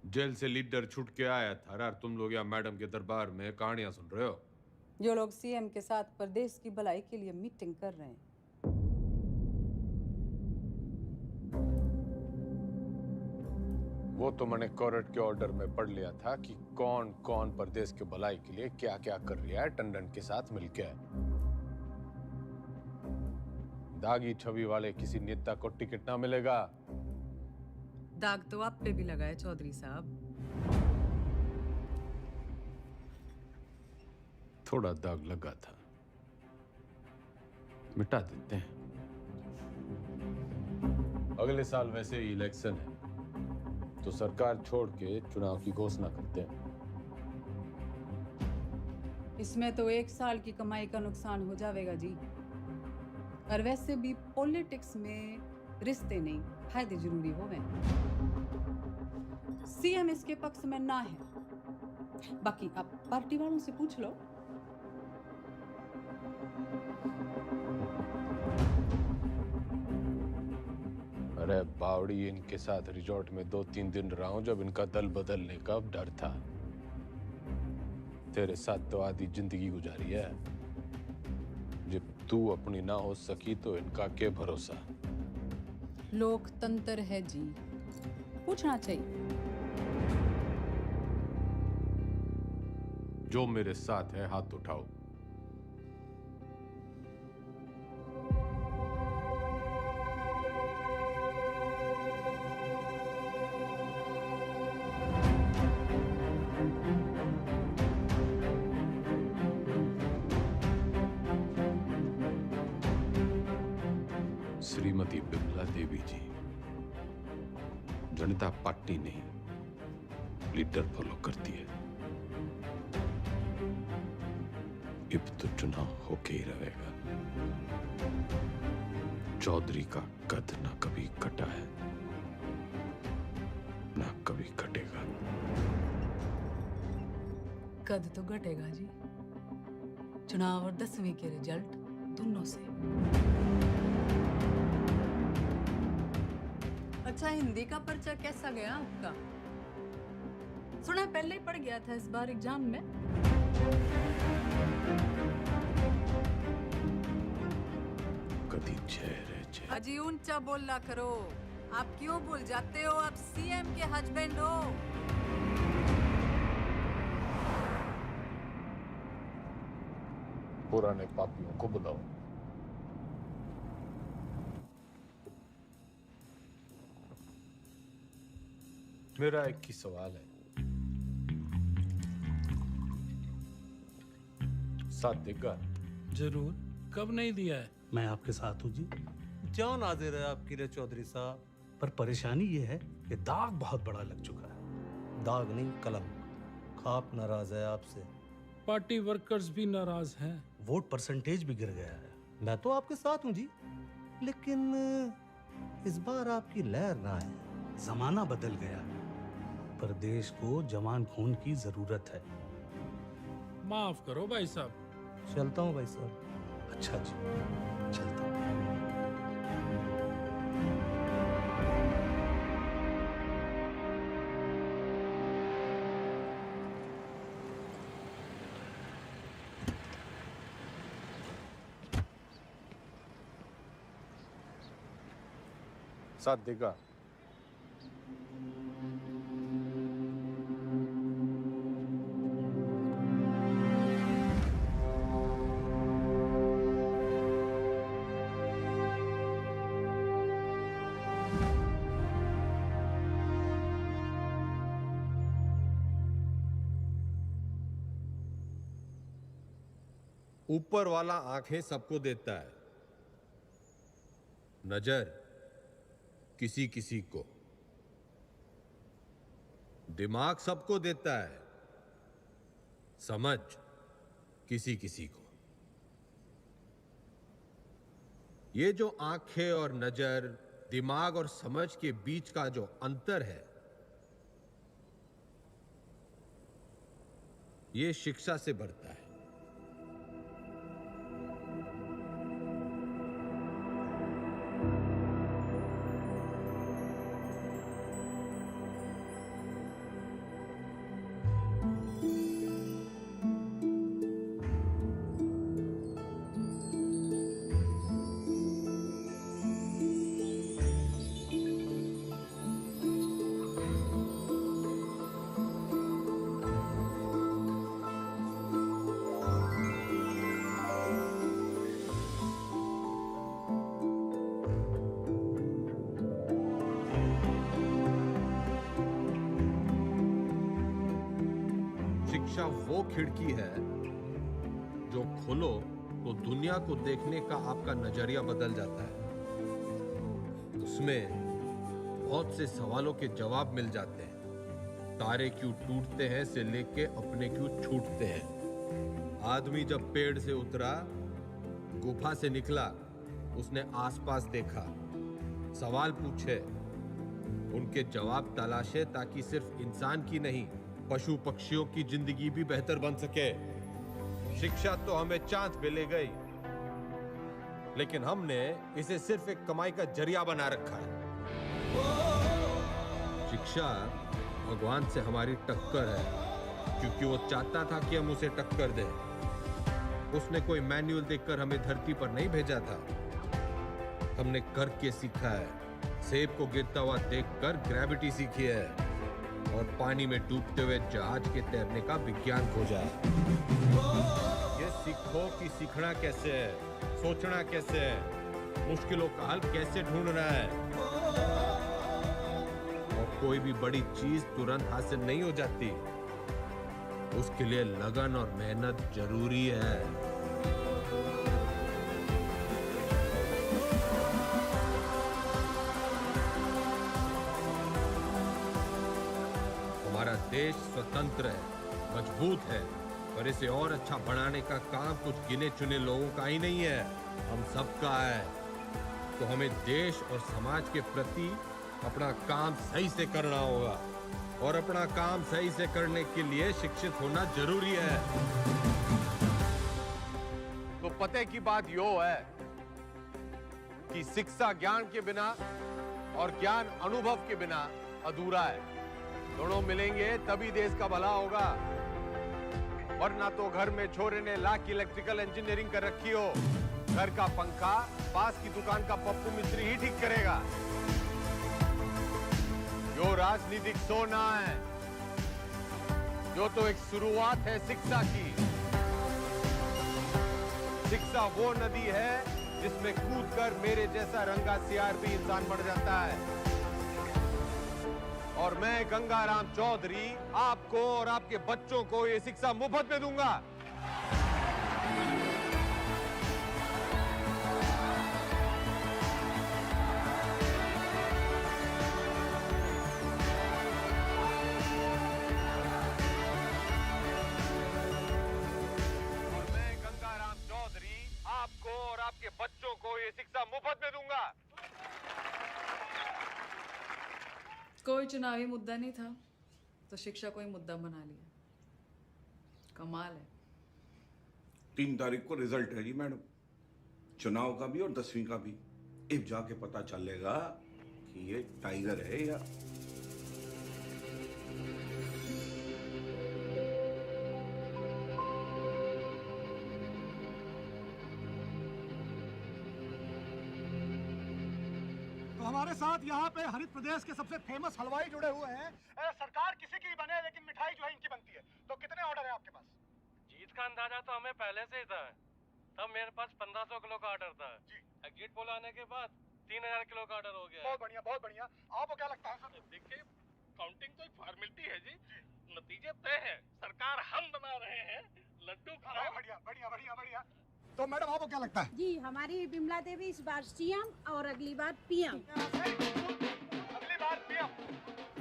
जेल से लीडर छूट के आया था और तुम लोग यहाँ मैडम के दरबार में कहानियां सुन रहे हो। जो लोग सीएम के साथ प्रदेश की भलाई के लिए मीटिंग कर रहे हैं। वो तो मैंने कोर्ट के ऑर्डर में पढ़ लिया था कि कौन कौन प्रदेश के भलाई के लिए क्या क्या कर रहा है टंडन के साथ मिलकर। दागी छवि वाले किसी नेता को टिकट ना मिलेगा। दाग तो आप पे भी लगा है चौधरी साहब। थोड़ा दाग लगा था, मिटा देते हैं। अगले साल वैसे ही इलेक्शन है, तो सरकार छोड़ के चुनाव की घोषणा करते हैं। इसमें तो 1 साल की कमाई का नुकसान हो जाएगा जी। और वैसे भी पॉलिटिक्स में रिश्ते नहीं, फायदे जरूरी होवे। सीएम इसके पक्ष में ना है, बाकी आप पार्टी वालों से पूछ लो। अरे बावड़ी, इनके साथ रिजॉर्ट में 2-3 दिन रहा हूं जब इनका दल बदलने का डर था। तेरे साथ तो आधी जिंदगी गुजारी है। जब तू अपनी ना हो सकी तो इनका क्या भरोसा। लोकतंत्र है जी, पूछना चाहिए। जो मेरे साथ है हाथ उठाओ। श्रीमती बिमला देवी जी, जनता पार्टी नहीं लीडर फॉलो करती है। अब तो चुनाव होके ही रहेगा। चौधरी का कद ना कभी कटा है, ना कभी कटेगा। कद तो घटेगा जी, चुनाव और 10वीं के रिजल्ट दोनों से। अच्छा, हिंदी का पर्चा कैसा गया आपका? सुना पहले ही पड़ गया था इस बार एग्जाम में। कदी चेहरे चे। अजी ऊंचा बोलना करो। आप क्यों भूल जाते हो आप सीएम के हस्बैंड हो? पुराने पापियों को बुलाओ। मेरा एक ही सवाल है, साथ देगा? जरूर, कब नहीं दिया है? मैं आपके साथ हूँ जी। जान हाजिर है आपकी रे चौधरी साहब। पर परेशानी ये है कि दाग बहुत बड़ा लग चुका है। दाग नहीं, कलम। खाप नाराज है आपसे। पार्टी वर्कर्स भी नाराज हैं। वोट परसेंटेज भी गिर गया है। मैं तो आपके साथ हूँ जी, लेकिन इस बार आपकी लहर ना है। जमाना बदल गया है, पर देश को जवान खून की जरूरत है। माफ करो भाई साहब। चलता हूँ भाई साहब। अच्छा जी, चलता हूँ। साथ देगा? ऊपर वाला आंखें सबको देता है, नजर किसी किसी को, दिमाग सबको देता है, समझ किसी किसी को। ये जो आंखें और नजर, दिमाग और समझ के बीच का जो अंतर है, ये शिक्षा से बढ़ता है। शिक्षा वो खिड़की है जो खोलो तो दुनिया को देखने का आपका नजरिया बदल जाता है। उसमें बहुत से सवालों के जवाब मिल जाते हैं। तारे क्यों टूटते हैं से लेके अपने क्यों छूटते हैं। आदमी जब पेड़ से उतरा, गुफा से निकला, उसने आसपास देखा, सवाल पूछे, उनके जवाब तलाशे ताकि सिर्फ इंसान की नहीं, पशु पक्षियों की जिंदगी भी बेहतर बन सके। शिक्षा तो हमें चांद पे ले गई, लेकिन हमने इसे सिर्फ एक कमाई का जरिया बना रखा है। शिक्षा भगवान से हमारी टक्कर है, क्योंकि वो चाहता था कि हम उसे टक्कर दें। उसने कोई मैनुअल देखकर हमें धरती पर नहीं भेजा था, हमने करके सीखा है। सेब को गिरता हुआ देखकर ग्रेविटी सीखी है और पानी में डूबते हुए जहाज के तैरने का विज्ञान खोजा है। ये सीखो कि सीखना कैसे है, सोचना कैसे है, मुश्किलों का हल कैसे ढूंढना है। और कोई भी बड़ी चीज तुरंत हासिल नहीं हो जाती, उसके लिए लगन और मेहनत जरूरी है। हमारा देश स्वतंत्र है, मजबूत है, पर इसे और अच्छा बनाने का काम कुछ गिने चुने लोगों का ही नहीं है, हम सबका है। तो हमें देश और समाज के प्रति अपना काम सही से करना होगा, और अपना काम सही से करने के लिए शिक्षित होना जरूरी है। तो पते की बात यो है कि शिक्षा ज्ञान के बिना और ज्ञान अनुभव के बिना अधूरा है। दोनों मिलेंगे तभी देश का भला होगा, वरना तो घर में छोरे ने लाख की इलेक्ट्रिकल इंजीनियरिंग कर रखी हो, घर का पंखा पास की दुकान का पप्पू मिस्त्री ही ठीक करेगा। जो राजनीतिक सोना है, जो तो एक शुरुआत है शिक्षा की। शिक्षा वो नदी है जिसमें कूदकर मेरे जैसा रंगा सियार भी इंसान बढ़ जाता है। और मैं गंगाराम चौधरी आपको और आपके बच्चों को ये शिक्षा मुफ्त में दूंगा। और मैं गंगाराम चौधरी आपको और आपके बच्चों को ये शिक्षा मुफ्त में दूंगा। कोई चुनावी मुद्दा नहीं था तो शिक्षा को ही मुद्दा बना लिया। कमाल है। 3 तारीख को रिजल्ट है जी मैडम, चुनाव का भी और 10वीं का भी। अब जाके पता चलेगा कि ये टाइगर है या हमारे साथ यहाँ पे हरित प्रदेश के सबसे फेमस हलवाई जुड़े हुए हैं। सरकार किसी की बने लेकिन मिठाई जो है इनकी बनती है। तो कितने ऑर्डर है आपके पास? जीत का अंदाजा तो हमें पहले से ही था। तब मेरे पास 1500 किलो का ऑर्डर था जी। गेट पोल आने के बाद 3000 किलो का ऑर्डर हो गया। बहुत बढ़िया, बहुत बढ़िया। आपको क्या लगता है सर? देखिए, काउंटिंग तो एक फॉर्मेलिटी है जी, नतीजे तय है। सरकार हम बना रहे हैं, लड्डू खाओ। बढ़िया बढ़िया बढ़िया बढ़िया। तो मैडम आपको क्या लगता है? जी, हमारी बिमला देवी इस बार सीएम और अगली बार पीएम। अगली बार पीएम।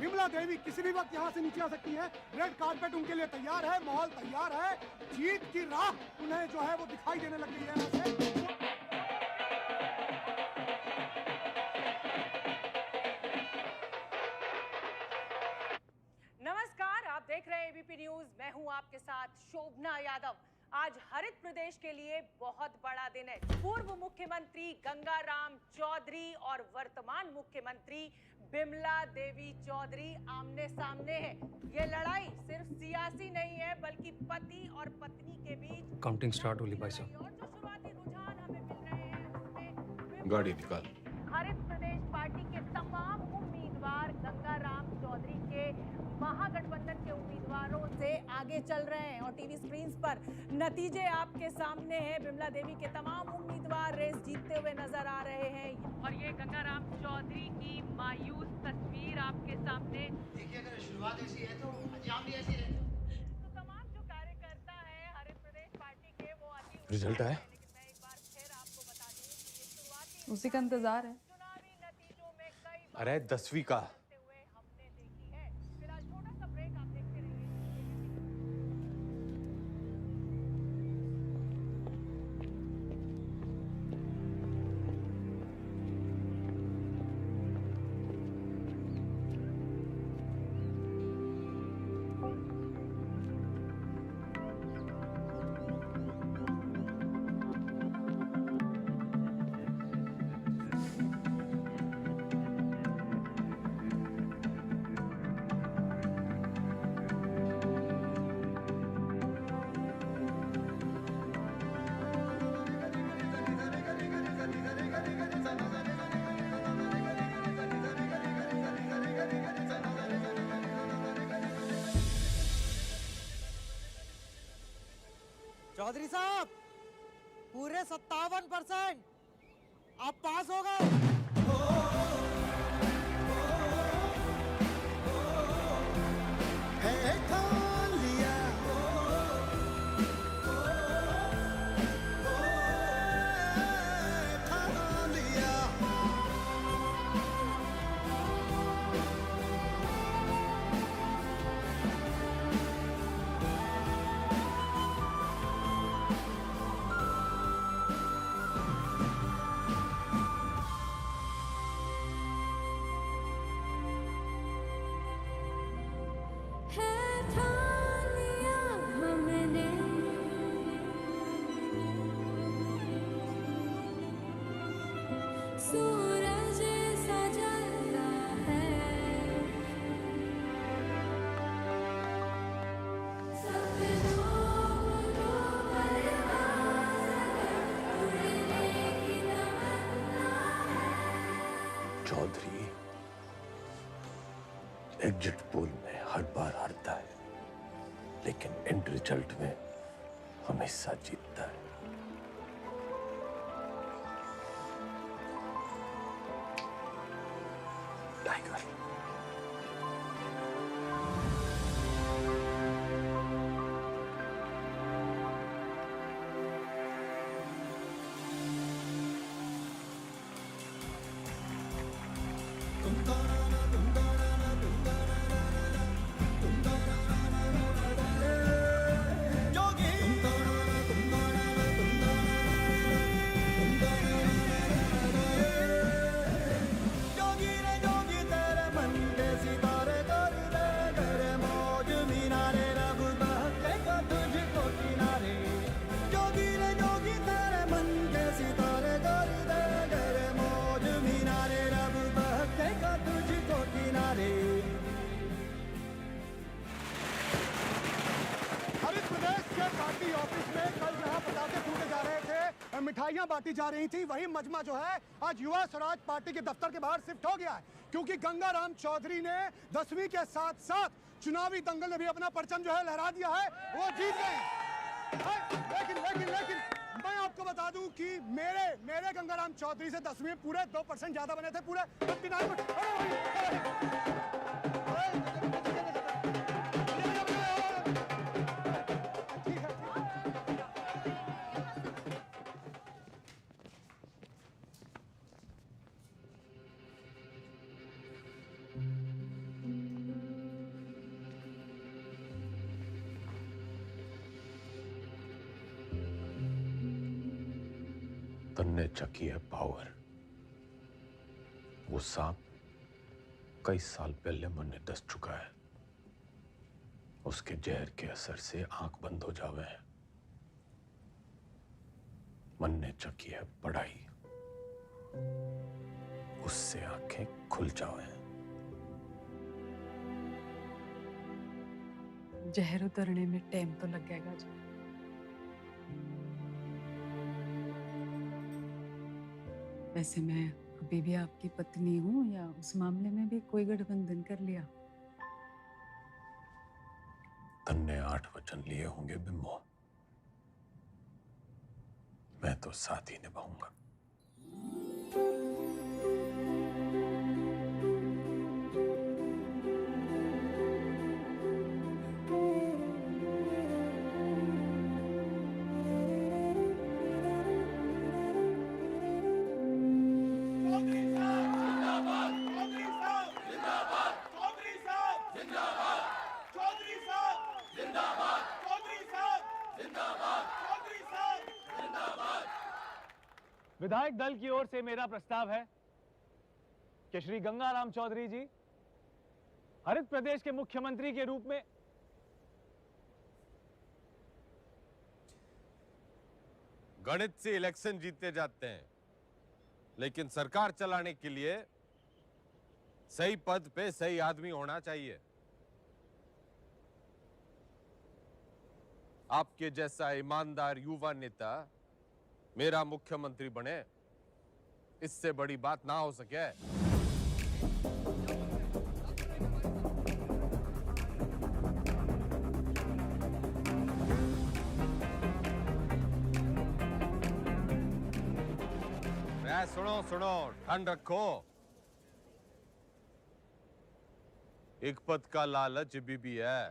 बिमला देवी किसी भी वक्त यहाँ से नीचे आ सकती है। रेड कार्पेट उनके लिए तैयार है, माहौल तैयार है। जीत की राह उन्हें जो है वो दिखाई देने लग गई है यहाँ से। नमस्कार, आप देख रहे हैं एबीपी न्यूज। मैं हूं आपके साथ शोभना यादव। आज हरित प्रदेश के लिए बहुत बड़ा दिन है। पूर्व मुख्यमंत्री गंगाराम चौधरी और वर्तमान मुख्यमंत्री बिमला देवी चौधरी आमने सामने हैं। ये लड़ाई सिर्फ सियासी नहीं है, बल्कि पति और पत्नी के बीच। काउंटिंग स्टार्ट होली भाई साहब। और जो शुरुआती रुझान हमें मिल रहे हैं उसमें गाड़ी निकाल। हरित प्रदेश पार्टी के तमाम उम्मीदवार गंगाराम चौधरी के महागठबंधन के उम्मीदवारों से आगे चल रहे हैं और टीवी स्क्रीन्स पर नतीजे आपके सामने हैं। बिमला देवी के तमाम उम्मीदवार रेस जीतते हुए नजर आ रहे हैं और ये गंगाराम चौधरी की मायूस तस्वीर आपके सामने। देखिए, अगर शुरुआत ऐसी है तो अंजाम भी ऐसी है। तो तमाम जो रिजल्ट आया? उसी का इंतजार है। अरे 10वीं का। चौधरी साहब पूरे 57% आप पास हो गए। सूरज सजता है, सपनों को उड़ने की तमन्ना है। चौधरी एग्जिट पोल में हर बार हारता है, लेकिन एंड रिजल्ट में हमेशा जीतता है। टाइगर। हरित प्रदेश के पार्टी ऑफिस में कल जहां पटाखे फूटे जा रहे थे, मिठाइयां बांटी जा रही थी, वही मजमा जो है आज युवा स्वराज पार्टी के दफ्तर के बाहर शिफ्ट हो गया है, क्योंकि गंगाराम चौधरी ने 10वीं के साथ साथ चुनावी दंगल में भी अपना परचम जो है लहरा दिया है, वो जीत गए। लेकिन मैं आपको बता दूं कि मेरे गंगाराम चौधरी से 10वीं में पूरे 2% ज्यादा बने थे, पूरे 59। तन्ने चकी है पावर। वो सांप कई साल पहले मन दस चुका है, उसके जहर के असर से आंख बंद हो जावे हैं। मन ने चकी है पढ़ाई, उससे आंखें खुल जावे हैं। जहर उतरने में टाइम तो लगेगा जी। वैसे मैं अभी भी आपकी पत्नी हूँ, या उस मामले में भी कोई गठबंधन कर लिया? तन्ने 8 वचन लिए होंगे बिम्बो, मैं तो साथ ही निभाऊंगा। विधायक दल की ओर से मेरा प्रस्ताव है कि श्री गंगाराम चौधरी जी हरित प्रदेश के मुख्यमंत्री के रूप में गणित से इलेक्शन जीते जाते हैं, लेकिन सरकार चलाने के लिए सही पद पे सही आदमी होना चाहिए। आपके जैसा ईमानदार युवा नेता मेरा मुख्यमंत्री बने, इससे बड़ी बात ना हो सके। सुनो सुनो, ठंड रखो। एक पद का लालच भी है।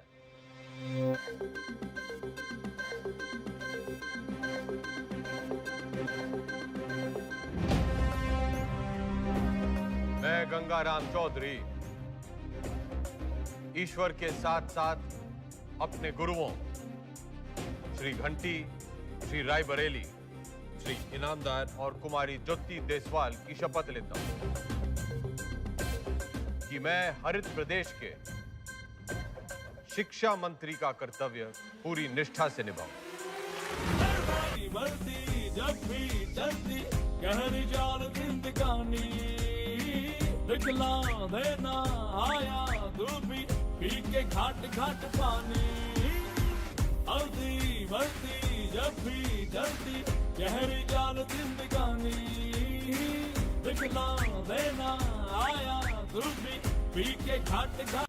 मैं गंगाराम चौधरी ईश्वर के साथ साथ अपने गुरुओं श्री घंटी, श्री रायबरेली, श्री इनामदार और कुमारी ज्योति देसवाल की शपथ लेता हूं कि मैं हरित प्रदेश के शिक्षा मंत्री का कर्तव्य पूरी निष्ठा से निभाऊं। बढ़ती जब भी चलती गहरी जाल जिंदगानी, दिखला देना आया धूपी पी के घाट घाट पानी। हल्दी बढ़ती जब भी चलती गहरी जाल जिंदगानी, दिखला देना आया धूपी पी के घाट घाट